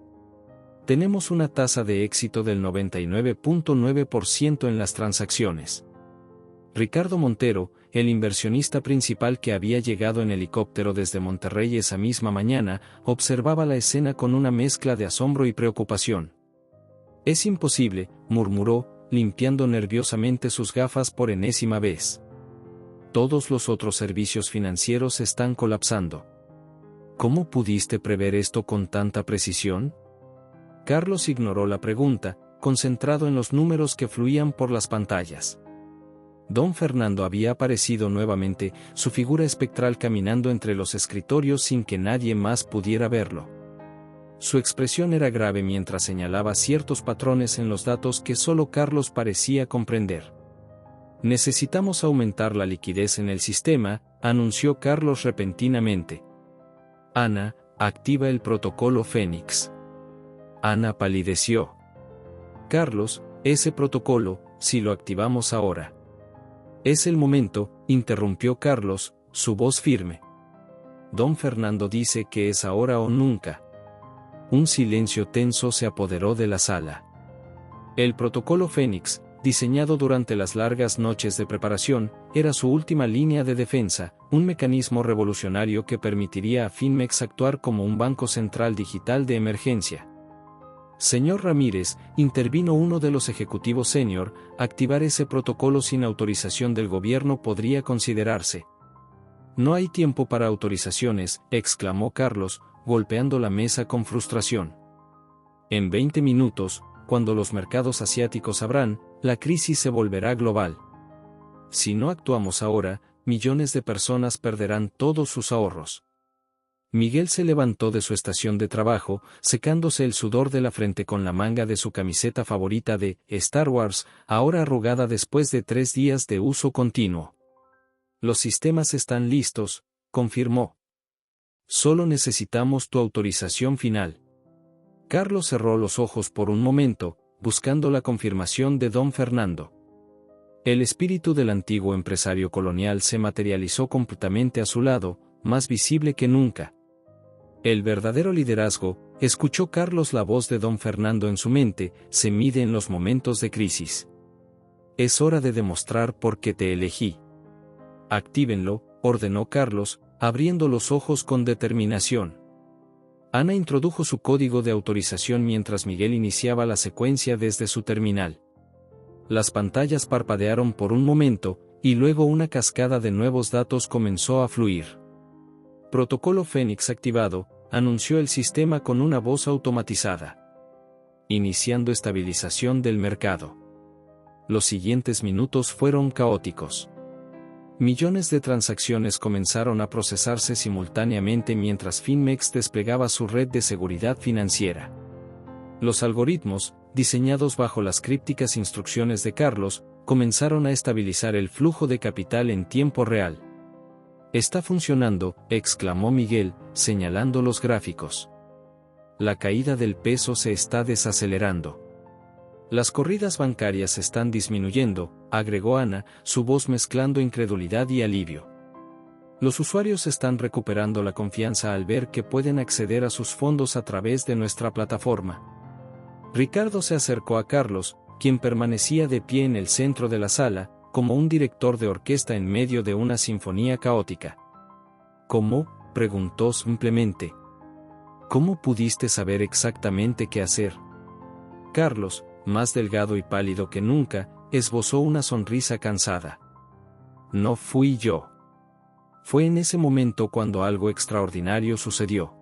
Tenemos una tasa de éxito del 99.9% en las transacciones. Ricardo Montero, el inversionista principal que había llegado en helicóptero desde Monterrey esa misma mañana, observaba la escena con una mezcla de asombro y preocupación. Es imposible, murmuró, limpiando nerviosamente sus gafas por enésima vez. Todos los otros servicios financieros están colapsando. ¿Cómo pudiste prever esto con tanta precisión? Carlos ignoró la pregunta, concentrado en los números que fluían por las pantallas. Don Fernando había aparecido nuevamente, su figura espectral caminando entre los escritorios sin que nadie más pudiera verlo. Su expresión era grave mientras señalaba ciertos patrones en los datos que solo Carlos parecía comprender. Necesitamos aumentar la liquidez en el sistema, anunció Carlos repentinamente. Ana, activa el protocolo Fénix. Ana palideció. Carlos, ese protocolo, si lo activamos ahora. Es el momento, interrumpió Carlos, su voz firme. Don Fernando dice que es ahora o nunca. Un silencio tenso se apoderó de la sala. El protocolo Fénix, diseñado durante las largas noches de preparación, era su última línea de defensa, un mecanismo revolucionario que permitiría a Finmex actuar como un banco central digital de emergencia. Señor Ramírez, intervino uno de los ejecutivos senior, activar ese protocolo sin autorización del gobierno podría considerarse. No hay tiempo para autorizaciones, exclamó Carlos, golpeando la mesa con frustración. En 20 minutos, cuando los mercados asiáticos abran, la crisis se volverá global. Si no actuamos ahora, millones de personas perderán todos sus ahorros. Miguel se levantó de su estación de trabajo, secándose el sudor de la frente con la manga de su camiseta favorita de Star Wars, ahora arrugada después de 3 días de uso continuo. Los sistemas están listos, confirmó. Solo necesitamos tu autorización final. Carlos cerró los ojos por un momento, buscando la confirmación de don Fernando. El espíritu del antiguo empresario colonial se materializó completamente a su lado, más visible que nunca. El verdadero liderazgo, escuchó Carlos la voz de don Fernando en su mente, se mide en los momentos de crisis. Es hora de demostrar por qué te elegí. Actívenlo, ordenó Carlos, abriendo los ojos con determinación. Ana introdujo su código de autorización mientras Miguel iniciaba la secuencia desde su terminal. Las pantallas parpadearon por un momento, y luego una cascada de nuevos datos comenzó a fluir. Protocolo Fénix activado, anunció el sistema con una voz automatizada. Iniciando estabilización del mercado. Los siguientes minutos fueron caóticos. Millones de transacciones comenzaron a procesarse simultáneamente mientras Finmex desplegaba su red de seguridad financiera. Los algoritmos, diseñados bajo las crípticas instrucciones de Carlos, comenzaron a estabilizar el flujo de capital en tiempo real. Está funcionando, exclamó Miguel, señalando los gráficos. La caída del peso se está desacelerando. Las corridas bancarias están disminuyendo, agregó Ana, su voz mezclando incredulidad y alivio. Los usuarios están recuperando la confianza al ver que pueden acceder a sus fondos a través de nuestra plataforma. Ricardo se acercó a Carlos, quien permanecía de pie en el centro de la sala, como un director de orquesta en medio de una sinfonía caótica. ¿Cómo?, preguntó simplemente. ¿Cómo pudiste saber exactamente qué hacer? Carlos, más delgado y pálido que nunca, esbozó una sonrisa cansada. No fui yo. Fue en ese momento cuando algo extraordinario sucedió.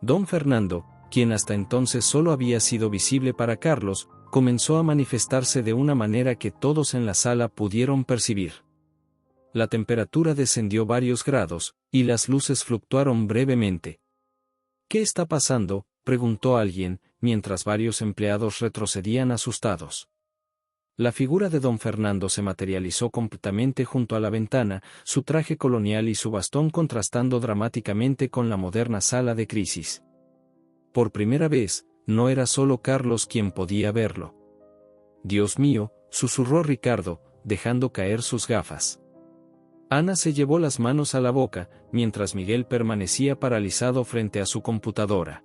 Don Fernando, quien hasta entonces solo había sido visible para Carlos, comenzó a manifestarse de una manera que todos en la sala pudieron percibir. La temperatura descendió varios grados, y las luces fluctuaron brevemente. ¿Qué está pasando?, preguntó alguien, mientras varios empleados retrocedían asustados. La figura de don Fernando se materializó completamente junto a la ventana, su traje colonial y su bastón contrastando dramáticamente con la moderna sala de crisis. Por primera vez, no era solo Carlos quien podía verlo. Dios mío, susurró Ricardo, dejando caer sus gafas. Ana se llevó las manos a la boca, mientras Miguel permanecía paralizado frente a su computadora.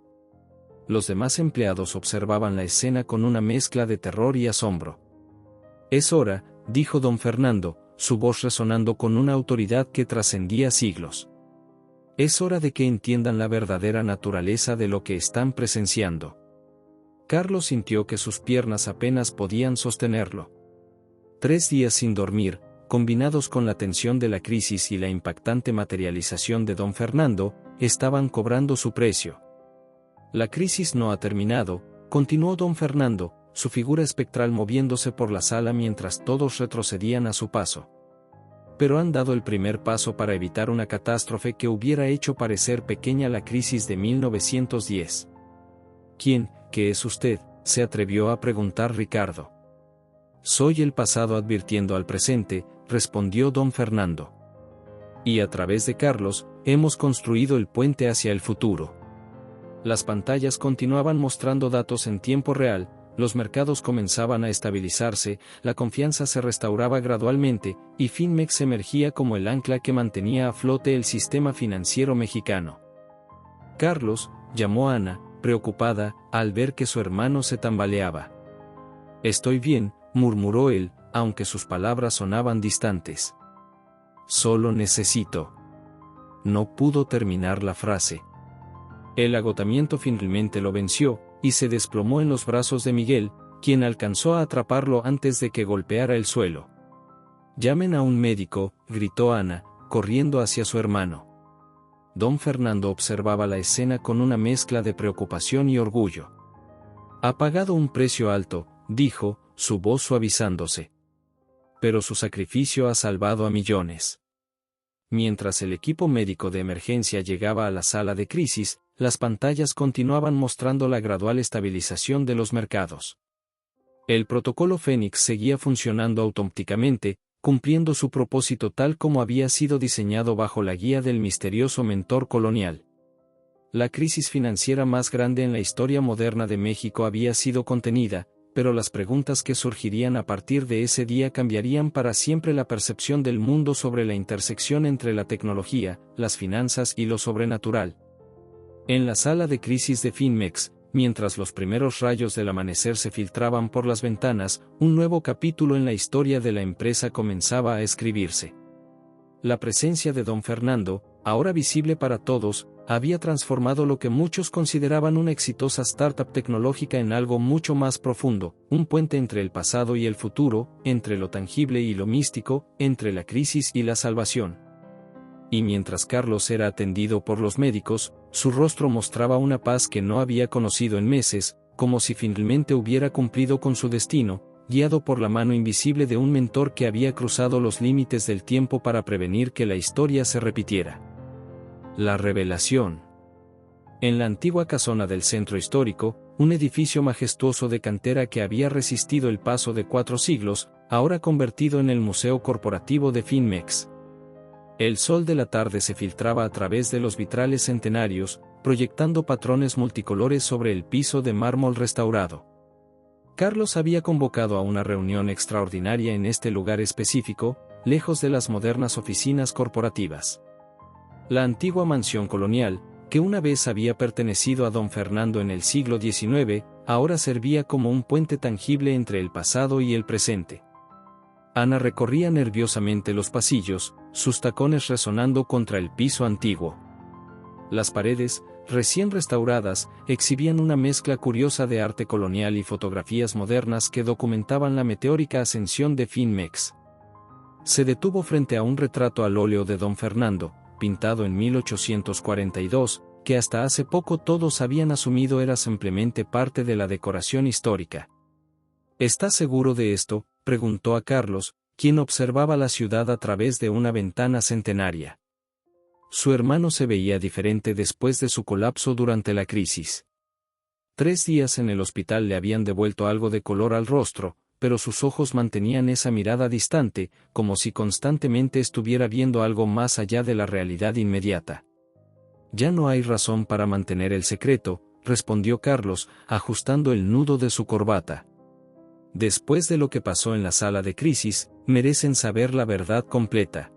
Los demás empleados observaban la escena con una mezcla de terror y asombro. Es hora, dijo don Fernando, su voz resonando con una autoridad que trascendía siglos. Es hora de que entiendan la verdadera naturaleza de lo que están presenciando. Carlos sintió que sus piernas apenas podían sostenerlo. 3 días sin dormir, combinados con la tensión de la crisis y la impactante materialización de don Fernando, estaban cobrando su precio. La crisis no ha terminado, continuó don Fernando, su figura espectral moviéndose por la sala mientras todos retrocedían a su paso. Pero han dado el primer paso para evitar una catástrofe que hubiera hecho parecer pequeña la crisis de 1910. ¿Quién, qué es usted?, se atrevió a preguntar Ricardo. Soy el pasado advirtiendo al presente, respondió don Fernando. Y a través de Carlos, hemos construido el puente hacia el futuro. Las pantallas continuaban mostrando datos en tiempo real, los mercados comenzaban a estabilizarse, la confianza se restauraba gradualmente, y Finmex emergía como el ancla que mantenía a flote el sistema financiero mexicano. Carlos, llamó a Ana, preocupada, al ver que su hermano se tambaleaba. Estoy bien, murmuró él, aunque sus palabras sonaban distantes. Solo necesito. No pudo terminar la frase. El agotamiento finalmente lo venció, y se desplomó en los brazos de Miguel, quien alcanzó a atraparlo antes de que golpeara el suelo. Llamen a un médico, gritó Ana, corriendo hacia su hermano. Don Fernando observaba la escena con una mezcla de preocupación y orgullo. Ha pagado un precio alto, dijo, su voz suavizándose. Pero su sacrificio ha salvado a millones. Mientras el equipo médico de emergencia llegaba a la sala de crisis, las pantallas continuaban mostrando la gradual estabilización de los mercados. El protocolo Fénix seguía funcionando automáticamente, cumpliendo su propósito tal como había sido diseñado bajo la guía del misterioso mentor colonial. La crisis financiera más grande en la historia moderna de México había sido contenida, pero las preguntas que surgirían a partir de ese día cambiarían para siempre la percepción del mundo sobre la intersección entre la tecnología, las finanzas y lo sobrenatural. En la sala de crisis de Finmex, mientras los primeros rayos del amanecer se filtraban por las ventanas, un nuevo capítulo en la historia de la empresa comenzaba a escribirse. La presencia de don Fernando, ahora visible para todos, había transformado lo que muchos consideraban una exitosa startup tecnológica en algo mucho más profundo, un puente entre el pasado y el futuro, entre lo tangible y lo místico, entre la crisis y la salvación. Y mientras Carlos era atendido por los médicos, su rostro mostraba una paz que no había conocido en meses, como si finalmente hubiera cumplido con su destino, guiado por la mano invisible de un mentor que había cruzado los límites del tiempo para prevenir que la historia se repitiera. La revelación. En la antigua casona del centro histórico, un edificio majestuoso de cantera que había resistido el paso de 4 siglos, ahora convertido en el Museo Corporativo de Finmex. El sol de la tarde se filtraba a través de los vitrales centenarios, proyectando patrones multicolores sobre el piso de mármol restaurado. Carlos había convocado a una reunión extraordinaria en este lugar específico, lejos de las modernas oficinas corporativas. La antigua mansión colonial, que una vez había pertenecido a don Fernando en el siglo XIX, ahora servía como un puente tangible entre el pasado y el presente. Ana recorría nerviosamente los pasillos, sus tacones resonando contra el piso antiguo. Las paredes, recién restauradas, exhibían una mezcla curiosa de arte colonial y fotografías modernas que documentaban la meteórica ascensión de Finmex. Se detuvo frente a un retrato al óleo de don Fernando, pintado en 1842, que hasta hace poco todos habían asumido era simplemente parte de la decoración histórica. ¿Estás seguro de esto?, preguntó a Carlos, quien observaba la ciudad a través de una ventana centenaria. Su hermano se veía diferente después de su colapso durante la crisis. 3 días en el hospital le habían devuelto algo de color al rostro, pero sus ojos mantenían esa mirada distante, como si constantemente estuviera viendo algo más allá de la realidad inmediata. Ya no hay razón para mantener el secreto, respondió Carlos, ajustando el nudo de su corbata. Después de lo que pasó en la sala de crisis, merecen saber la verdad completa.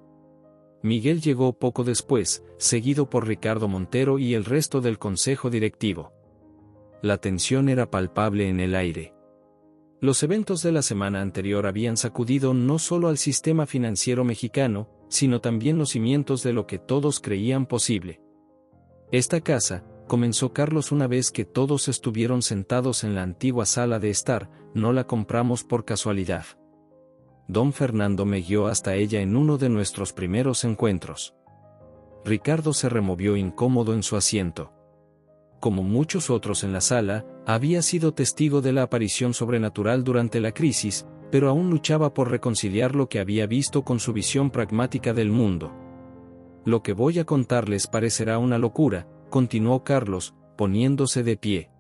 Miguel llegó poco después, seguido por Ricardo Montero y el resto del consejo directivo. La tensión era palpable en el aire. Los eventos de la semana anterior habían sacudido no solo al sistema financiero mexicano, sino también los cimientos de lo que todos creían posible. Esta casa, comenzó Carlos una vez que todos estuvieron sentados en la antigua sala de estar, no la compramos por casualidad. Don Fernando me guió hasta ella en uno de nuestros primeros encuentros. Ricardo se removió incómodo en su asiento. Como muchos otros en la sala, había sido testigo de la aparición sobrenatural durante la crisis, pero aún luchaba por reconciliar lo que había visto con su visión pragmática del mundo. Lo que voy a contarles parecerá una locura, continuó Carlos, poniéndose de pie.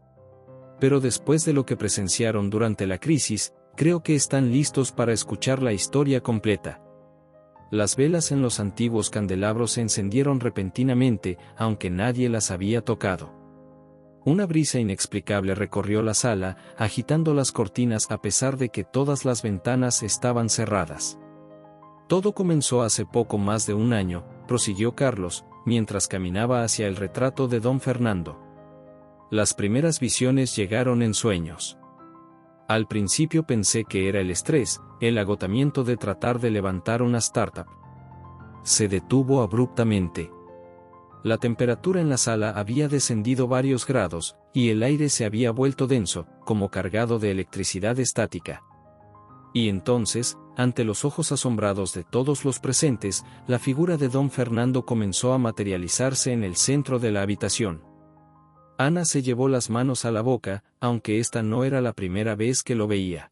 Pero después de lo que presenciaron durante la crisis, creo que están listos para escuchar la historia completa. Las velas en los antiguos candelabros se encendieron repentinamente, aunque nadie las había tocado. Una brisa inexplicable recorrió la sala, agitando las cortinas a pesar de que todas las ventanas estaban cerradas. Todo comenzó hace poco más de un año, prosiguió Carlos, mientras caminaba hacia el retrato de don Fernando. Las primeras visiones llegaron en sueños. Al principio pensé que era el estrés, el agotamiento de tratar de levantar una startup. Se detuvo abruptamente. La temperatura en la sala había descendido varios grados, y el aire se había vuelto denso, como cargado de electricidad estática. Y entonces, ante los ojos asombrados de todos los presentes, la figura de don Fernando comenzó a materializarse en el centro de la habitación. Ana se llevó las manos a la boca, aunque esta no era la primera vez que lo veía.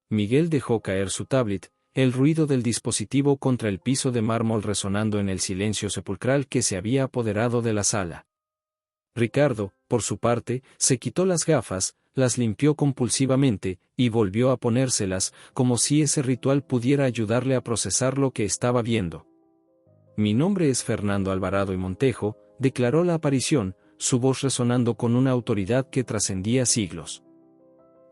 Miguel dejó caer su tablet, el ruido del dispositivo contra el piso de mármol resonando en el silencio sepulcral que se había apoderado de la sala. Ricardo, por su parte, se quitó las gafas, las limpió compulsivamente, y volvió a ponérselas, como si ese ritual pudiera ayudarle a procesar lo que estaba viendo. Mi nombre es Fernando Alvarado y Montejo, declaró la aparición, su voz resonando con una autoridad que trascendía siglos.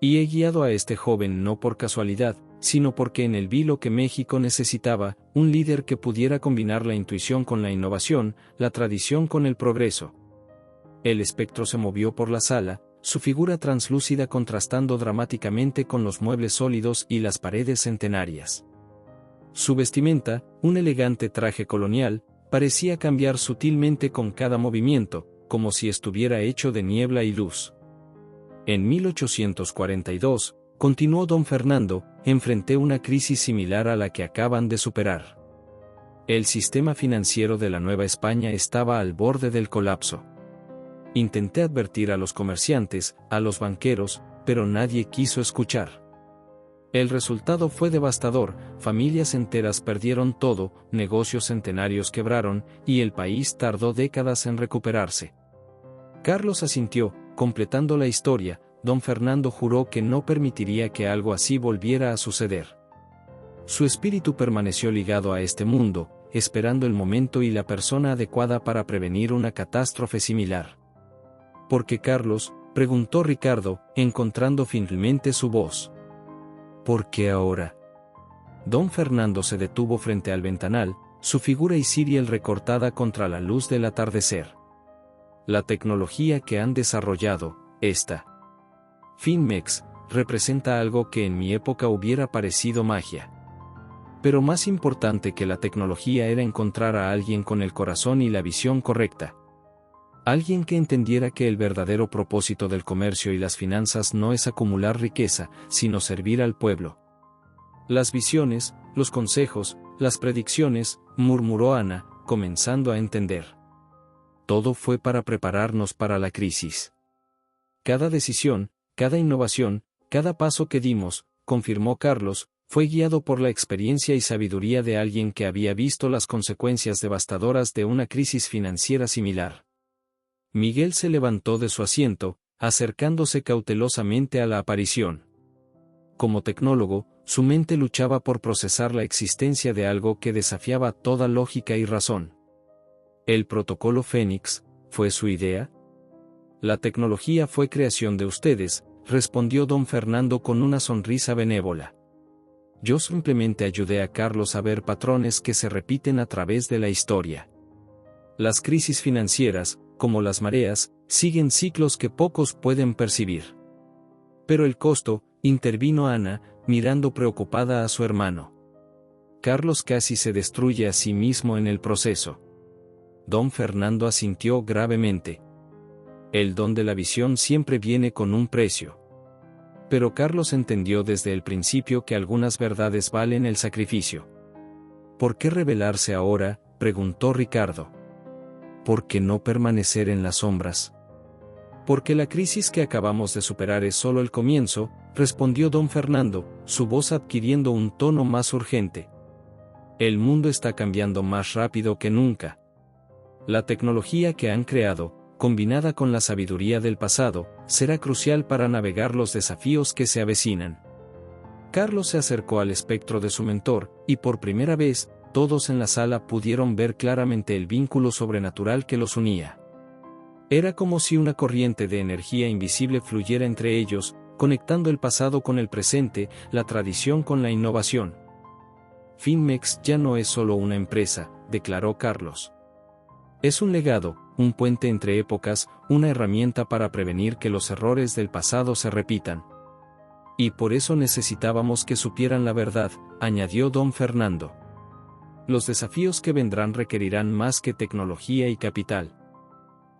Y he guiado a este joven no por casualidad, sino porque en él vi lo que México necesitaba, un líder que pudiera combinar la intuición con la innovación, la tradición con el progreso. El espectro se movió por la sala, su figura translúcida contrastando dramáticamente con los muebles sólidos y las paredes centenarias. Su vestimenta, un elegante traje colonial, parecía cambiar sutilmente con cada movimiento, como si estuviera hecho de niebla y luz. En 1842, continuó don Fernando, enfrenté una crisis similar a la que acaban de superar. El sistema financiero de la Nueva España estaba al borde del colapso. Intenté advertir a los comerciantes, a los banqueros, pero nadie quiso escuchar. El resultado fue devastador, familias enteras perdieron todo, negocios centenarios quebraron, y el país tardó décadas en recuperarse. Carlos asintió, completando la historia. Don Fernando juró que no permitiría que algo así volviera a suceder. Su espíritu permaneció ligado a este mundo, esperando el momento y la persona adecuada para prevenir una catástrofe similar. ¿Por qué Carlos?, preguntó Ricardo, encontrando finalmente su voz. ¿Por qué ahora? Don Fernando se detuvo frente al ventanal, su figura isiriel recortada contra la luz del atardecer. La tecnología que han desarrollado, esta Finmex, representa algo que en mi época hubiera parecido magia. Pero más importante que la tecnología era encontrar a alguien con el corazón y la visión correcta. Alguien que entendiera que el verdadero propósito del comercio y las finanzas no es acumular riqueza, sino servir al pueblo. Las visiones, los consejos, las predicciones, murmuró Ana, comenzando a entender. Todo fue para prepararnos para la crisis. Cada decisión, cada innovación, cada paso que dimos, confirmó Carlos, fue guiado por la experiencia y sabiduría de alguien que había visto las consecuencias devastadoras de una crisis financiera similar. Miguel se levantó de su asiento, acercándose cautelosamente a la aparición. Como tecnólogo, su mente luchaba por procesar la existencia de algo que desafiaba toda lógica y razón. ¿El protocolo Fénix fue su idea? La tecnología fue creación de ustedes, respondió don Fernando con una sonrisa benévola. Yo simplemente ayudé a Carlos a ver patrones que se repiten a través de la historia. Las crisis financieras, como las mareas, siguen ciclos que pocos pueden percibir. Pero el costo, intervino Ana, mirando preocupada a su hermano. Carlos casi se destruye a sí mismo en el proceso. Don Fernando asintió gravemente. El don de la visión siempre viene con un precio. Pero Carlos entendió desde el principio que algunas verdades valen el sacrificio. ¿Por qué rebelarse ahora?, preguntó Ricardo. ¿Por qué no permanecer en las sombras? Porque la crisis que acabamos de superar es solo el comienzo, respondió don Fernando, su voz adquiriendo un tono más urgente. El mundo está cambiando más rápido que nunca. La tecnología que han creado, combinada con la sabiduría del pasado, será crucial para navegar los desafíos que se avecinan. Carlos se acercó al espectro de su mentor, y por primera vez, todos en la sala pudieron ver claramente el vínculo sobrenatural que los unía. Era como si una corriente de energía invisible fluyera entre ellos, conectando el pasado con el presente, la tradición con la innovación. Finmex ya no es solo una empresa, declaró Carlos. Es un legado, un puente entre épocas, una herramienta para prevenir que los errores del pasado se repitan. Y por eso necesitábamos que supieran la verdad, añadió don Fernando. Los desafíos que vendrán requerirán más que tecnología y capital.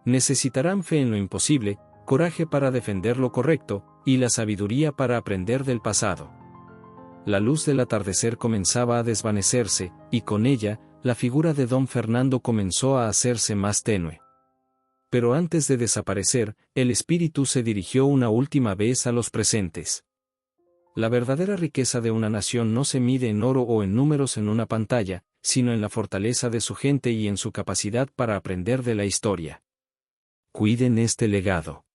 Necesitarán fe en lo imposible, coraje para defender lo correcto, y la sabiduría para aprender del pasado. La luz del atardecer comenzaba a desvanecerse, y con ella, la figura de don Fernando comenzó a hacerse más tenue. Pero antes de desaparecer, el espíritu se dirigió una última vez a los presentes. La verdadera riqueza de una nación no se mide en oro o en números en una pantalla, sino en la fortaleza de su gente y en su capacidad para aprender de la historia. Cuiden este legado.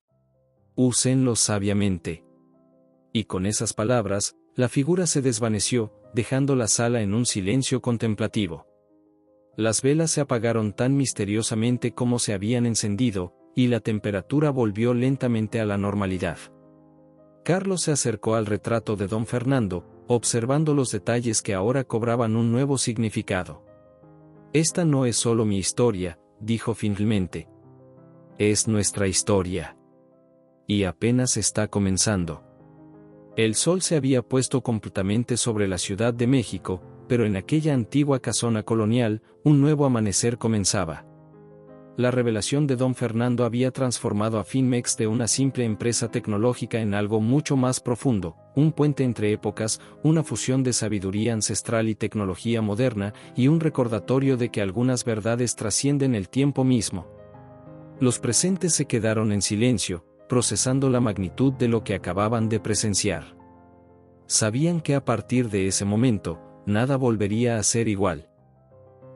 Úsenlo sabiamente. Y con esas palabras, la figura se desvaneció, dejando la sala en un silencio contemplativo. Las velas se apagaron tan misteriosamente como se habían encendido, y la temperatura volvió lentamente a la normalidad. Carlos se acercó al retrato de don Fernando, observando los detalles que ahora cobraban un nuevo significado. Esta no es solo mi historia, dijo finalmente. Es nuestra historia. Y apenas está comenzando. El sol se había puesto completamente sobre la Ciudad de México, pero en aquella antigua casona colonial, un nuevo amanecer comenzaba. La revelación de don Fernando había transformado a Finmex de una simple empresa tecnológica en algo mucho más profundo, un puente entre épocas, una fusión de sabiduría ancestral y tecnología moderna, y un recordatorio de que algunas verdades trascienden el tiempo mismo. Los presentes se quedaron en silencio, procesando la magnitud de lo que acababan de presenciar. Sabían que a partir de ese momento, nada volvería a ser igual.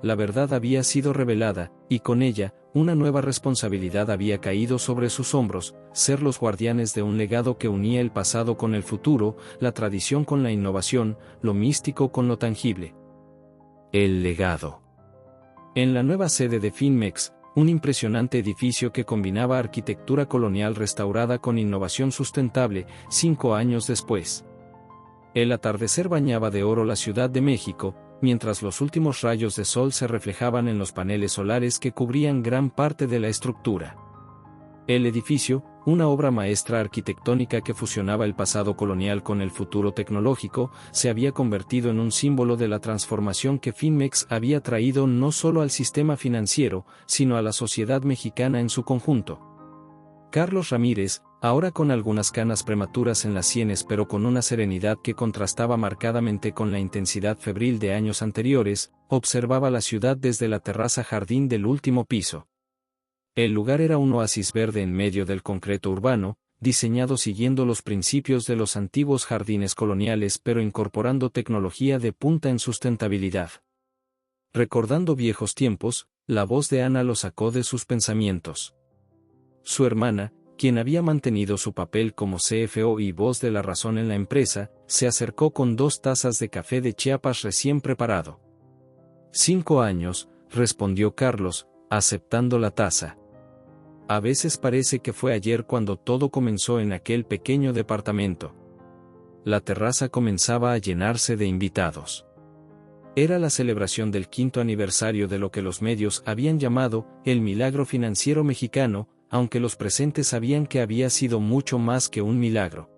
La verdad había sido revelada, y con ella, una nueva responsabilidad había caído sobre sus hombros, ser los guardianes de un legado que unía el pasado con el futuro, la tradición con la innovación, lo místico con lo tangible. El legado. En la nueva sede de Finmex, un impresionante edificio que combinaba arquitectura colonial restaurada con innovación sustentable, 5 años después. El atardecer bañaba de oro la Ciudad de México, mientras los últimos rayos de sol se reflejaban en los paneles solares que cubrían gran parte de la estructura. El edificio, una obra maestra arquitectónica que fusionaba el pasado colonial con el futuro tecnológico, se había convertido en un símbolo de la transformación que Finmex había traído no solo al sistema financiero, sino a la sociedad mexicana en su conjunto. Carlos Ramírez, ahora con algunas canas prematuras en las sienes pero con una serenidad que contrastaba marcadamente con la intensidad febril de años anteriores, observaba la ciudad desde la terraza jardín del último piso. El lugar era un oasis verde en medio del concreto urbano, diseñado siguiendo los principios de los antiguos jardines coloniales pero incorporando tecnología de punta en sustentabilidad. Recordando viejos tiempos, la voz de Ana lo sacó de sus pensamientos. Su hermana, quien había mantenido su papel como CFO y voz de la razón en la empresa, se acercó con 2 tazas de café de Chiapas recién preparado. 5 años, respondió Carlos, aceptando la taza. A veces parece que fue ayer cuando todo comenzó en aquel pequeño departamento. La terraza comenzaba a llenarse de invitados. Era la celebración del 5º aniversario de lo que los medios habían llamado el milagro financiero mexicano, aunque los presentes sabían que había sido mucho más que un milagro.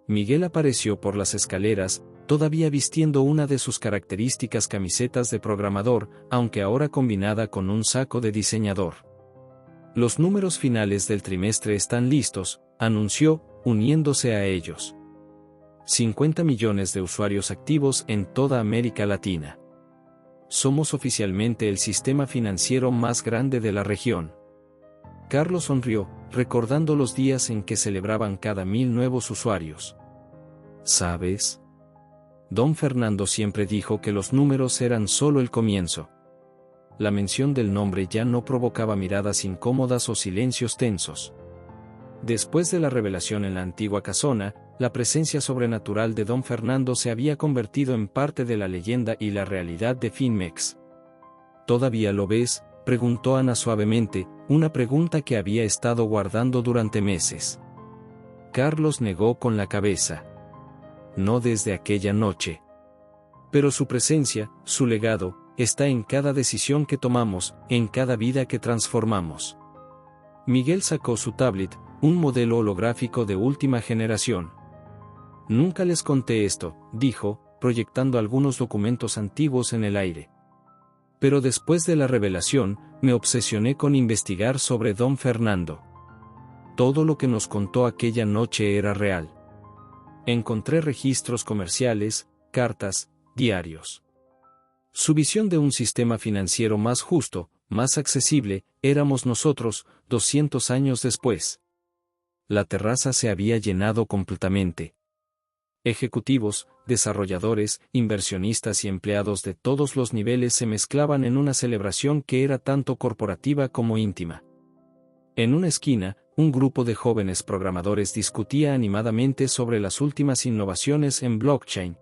Miguel apareció por las escaleras, todavía vistiendo una de sus características camisetas de programador, aunque ahora combinada con un saco de diseñador. Los números finales del trimestre están listos, anunció, uniéndose a ellos. 50 millones de usuarios activos en toda América Latina. Somos oficialmente el sistema financiero más grande de la región. Carlos sonrió, recordando los días en que celebraban cada 1000 nuevos usuarios. ¿Sabes? Don Fernando siempre dijo que los números eran solo el comienzo. La mención del nombre ya no provocaba miradas incómodas o silencios tensos. Después de la revelación en la antigua casona, la presencia sobrenatural de Don Fernando se había convertido en parte de la leyenda y la realidad de Finmex. ¿Todavía lo ves?, preguntó Ana suavemente, una pregunta que había estado guardando durante meses. Carlos negó con la cabeza. No desde aquella noche. Pero su presencia, su legado, está en cada decisión que tomamos, en cada vida que transformamos. Miguel sacó su tablet, un modelo holográfico de última generación. Nunca les conté esto, dijo, proyectando algunos documentos antiguos en el aire. Pero después de la revelación, me obsesioné con investigar sobre Don Fernando. Todo lo que nos contó aquella noche era real. Encontré registros comerciales, cartas, diarios. Su visión de un sistema financiero más justo, más accesible, éramos nosotros, 200 años después. La terraza se había llenado completamente. Ejecutivos, desarrolladores, inversionistas y empleados de todos los niveles se mezclaban en una celebración que era tanto corporativa como íntima. En una esquina, un grupo de jóvenes programadores discutía animadamente sobre las últimas innovaciones en blockchain.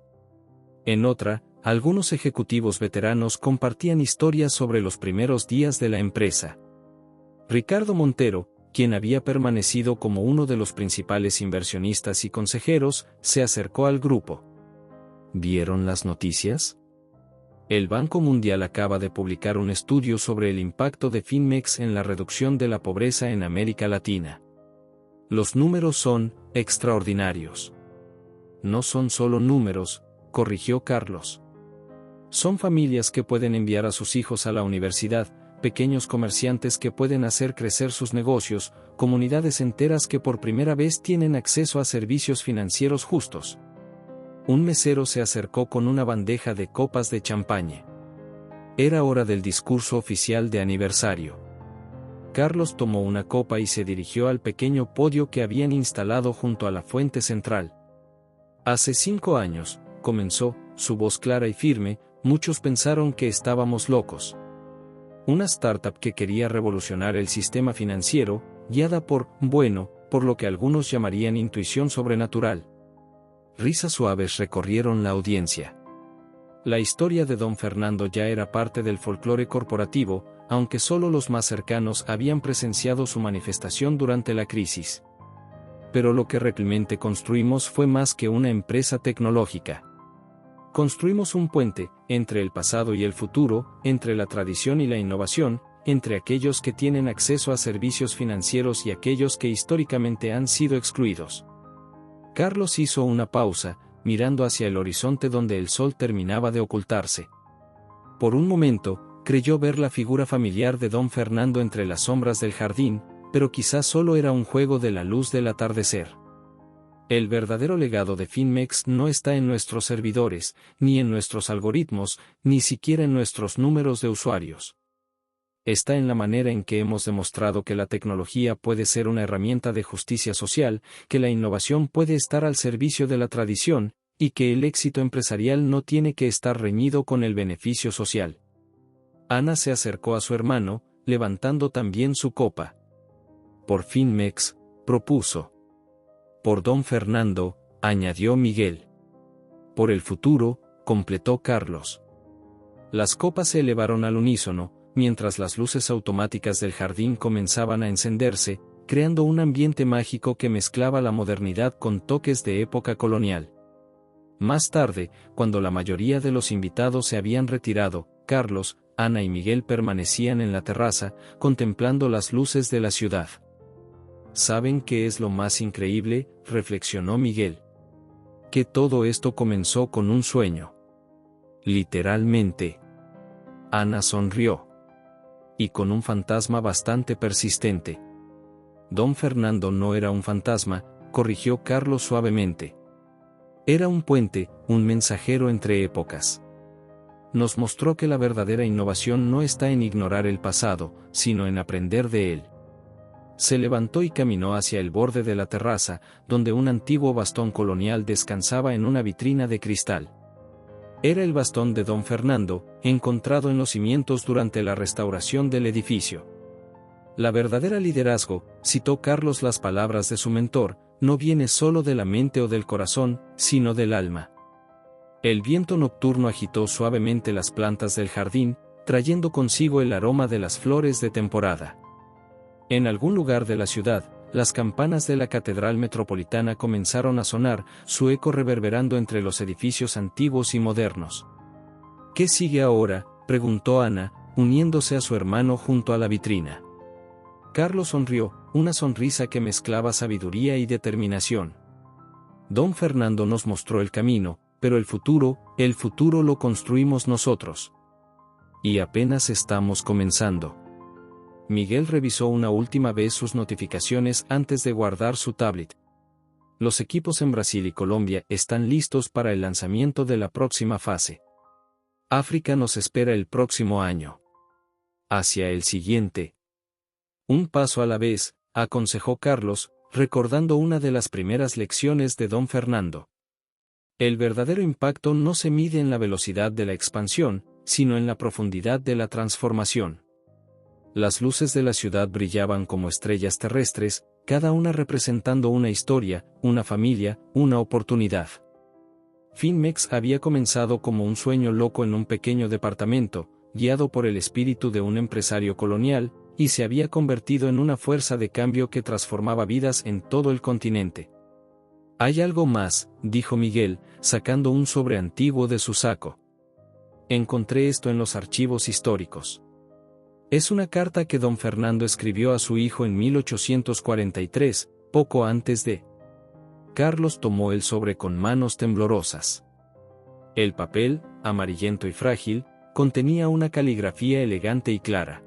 En otra, algunos ejecutivos veteranos compartían historias sobre los primeros días de la empresa. Ricardo Montero, quien había permanecido como uno de los principales inversionistas y consejeros, se acercó al grupo. ¿Vieron las noticias? El Banco Mundial acaba de publicar un estudio sobre el impacto de Finmex en la reducción de la pobreza en América Latina. Los números son extraordinarios. No son solo números, corrigió Carlos. Son familias que pueden enviar a sus hijos a la universidad, pequeños comerciantes que pueden hacer crecer sus negocios, comunidades enteras que por primera vez tienen acceso a servicios financieros justos. Un mesero se acercó con una bandeja de copas de champaña. Era hora del discurso oficial de aniversario. Carlos tomó una copa y se dirigió al pequeño podio que habían instalado junto a la fuente central. Hace 5 años, comenzó, su voz clara y firme, muchos pensaron que estábamos locos. Una startup que quería revolucionar el sistema financiero, guiada por lo que algunos llamarían intuición sobrenatural. Risas suaves recorrieron la audiencia. La historia de Don Fernando ya era parte del folclore corporativo, aunque solo los más cercanos habían presenciado su manifestación durante la crisis. Pero lo que realmente construimos fue más que una empresa tecnológica. Construimos un puente, entre el pasado y el futuro, entre la tradición y la innovación, entre aquellos que tienen acceso a servicios financieros y aquellos que históricamente han sido excluidos. Carlos hizo una pausa, mirando hacia el horizonte donde el sol terminaba de ocultarse. Por un momento, creyó ver la figura familiar de Don Fernando entre las sombras del jardín, pero quizás solo era un juego de la luz del atardecer. El verdadero legado de Finmex no está en nuestros servidores, ni en nuestros algoritmos, ni siquiera en nuestros números de usuarios. Está en la manera en que hemos demostrado que la tecnología puede ser una herramienta de justicia social, que la innovación puede estar al servicio de la tradición, y que el éxito empresarial no tiene que estar reñido con el beneficio social. Ana se acercó a su hermano, levantando también su copa. Por Finmex, propuso. Por Don Fernando, añadió Miguel. Por el futuro, completó Carlos. Las copas se elevaron al unísono, mientras las luces automáticas del jardín comenzaban a encenderse, creando un ambiente mágico que mezclaba la modernidad con toques de época colonial. Más tarde, cuando la mayoría de los invitados se habían retirado, Carlos, Ana y Miguel permanecían en la terraza, contemplando las luces de la ciudad. ¿Saben qué es lo más increíble?, reflexionó Miguel. Que todo esto comenzó con un sueño. Literalmente. Ana sonrió. y con un fantasma bastante persistente. Don Fernando no era un fantasma, corrigió Carlos suavemente. Era un puente, un mensajero entre épocas. Nos mostró que la verdadera innovación no está en ignorar el pasado, sino en aprender de él. Se levantó y caminó hacia el borde de la terraza, donde un antiguo bastón colonial descansaba en una vitrina de cristal. Era el bastón de don Fernando, encontrado en los cimientos durante la restauración del edificio. La verdadera liderazgo, citó Carlos las palabras de su mentor, no viene solo de la mente o del corazón, sino del alma. El viento nocturno agitó suavemente las plantas del jardín, trayendo consigo el aroma de las flores de temporada. En algún lugar de la ciudad, las campanas de la Catedral Metropolitana comenzaron a sonar, su eco reverberando entre los edificios antiguos y modernos. ¿Qué sigue ahora?, preguntó Ana, uniéndose a su hermano junto a la vitrina. Carlos sonrió, una sonrisa que mezclaba sabiduría y determinación. Don Fernando nos mostró el camino, pero el futuro lo construimos nosotros. Y apenas estamos comenzando. Miguel revisó una última vez sus notificaciones antes de guardar su tablet. Los equipos en Brasil y Colombia están listos para el lanzamiento de la próxima fase. África nos espera el próximo año. Hacia el siguiente. Un paso a la vez, aconsejó Carlos, recordando una de las primeras lecciones de don Fernando. El verdadero impacto no se mide en la velocidad de la expansión, sino en la profundidad de la transformación. Las luces de la ciudad brillaban como estrellas terrestres, cada una representando una historia, una familia, una oportunidad. Finmex había comenzado como un sueño loco en un pequeño departamento, guiado por el espíritu de un empresario colonial, y se había convertido en una fuerza de cambio que transformaba vidas en todo el continente. Hay algo más, dijo Miguel, sacando un sobre antiguo de su saco. Encontré esto en los archivos históricos. Es una carta que don Fernando escribió a su hijo en 1843, poco antes de... Carlos tomó el sobre con manos temblorosas. El papel, amarillento y frágil, contenía una caligrafía elegante y clara.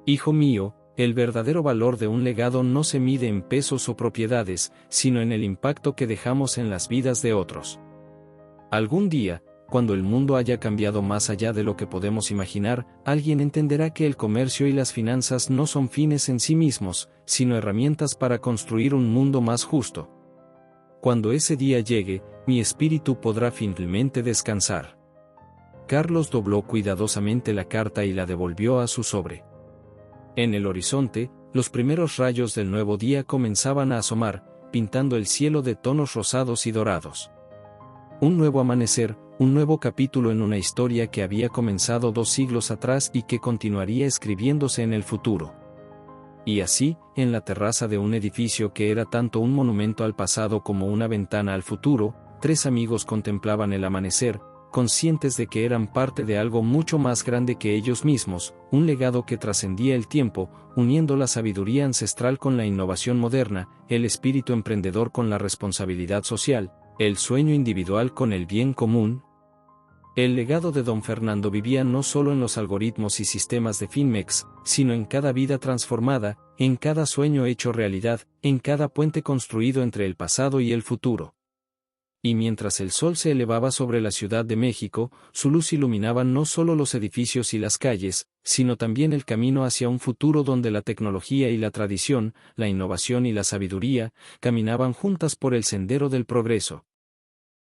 Hijo mío, el verdadero valor de un legado no se mide en pesos o propiedades, sino en el impacto que dejamos en las vidas de otros. Algún día, cuando el mundo haya cambiado más allá de lo que podemos imaginar, alguien entenderá que el comercio y las finanzas no son fines en sí mismos, sino herramientas para construir un mundo más justo. Cuando ese día llegue, mi espíritu podrá finalmente descansar. Carlos dobló cuidadosamente la carta y la devolvió a su sobre. En el horizonte, los primeros rayos del nuevo día comenzaban a asomar, pintando el cielo de tonos rosados y dorados. Un nuevo amanecer, un nuevo capítulo en una historia que había comenzado 2 siglos atrás y que continuaría escribiéndose en el futuro. Y así, en la terraza de un edificio que era tanto un monumento al pasado como una ventana al futuro, 3 amigos contemplaban el amanecer, conscientes de que eran parte de algo mucho más grande que ellos mismos, un legado que trascendía el tiempo, uniendo la sabiduría ancestral con la innovación moderna, el espíritu emprendedor con la responsabilidad social, el sueño individual con el bien común. El legado de don Fernando vivía no solo en los algoritmos y sistemas de Finmex, sino en cada vida transformada, en cada sueño hecho realidad, en cada puente construido entre el pasado y el futuro. Y mientras el sol se elevaba sobre la Ciudad de México, su luz iluminaba no solo los edificios y las calles, sino también el camino hacia un futuro donde la tecnología y la tradición, la innovación y la sabiduría, caminaban juntas por el sendero del progreso.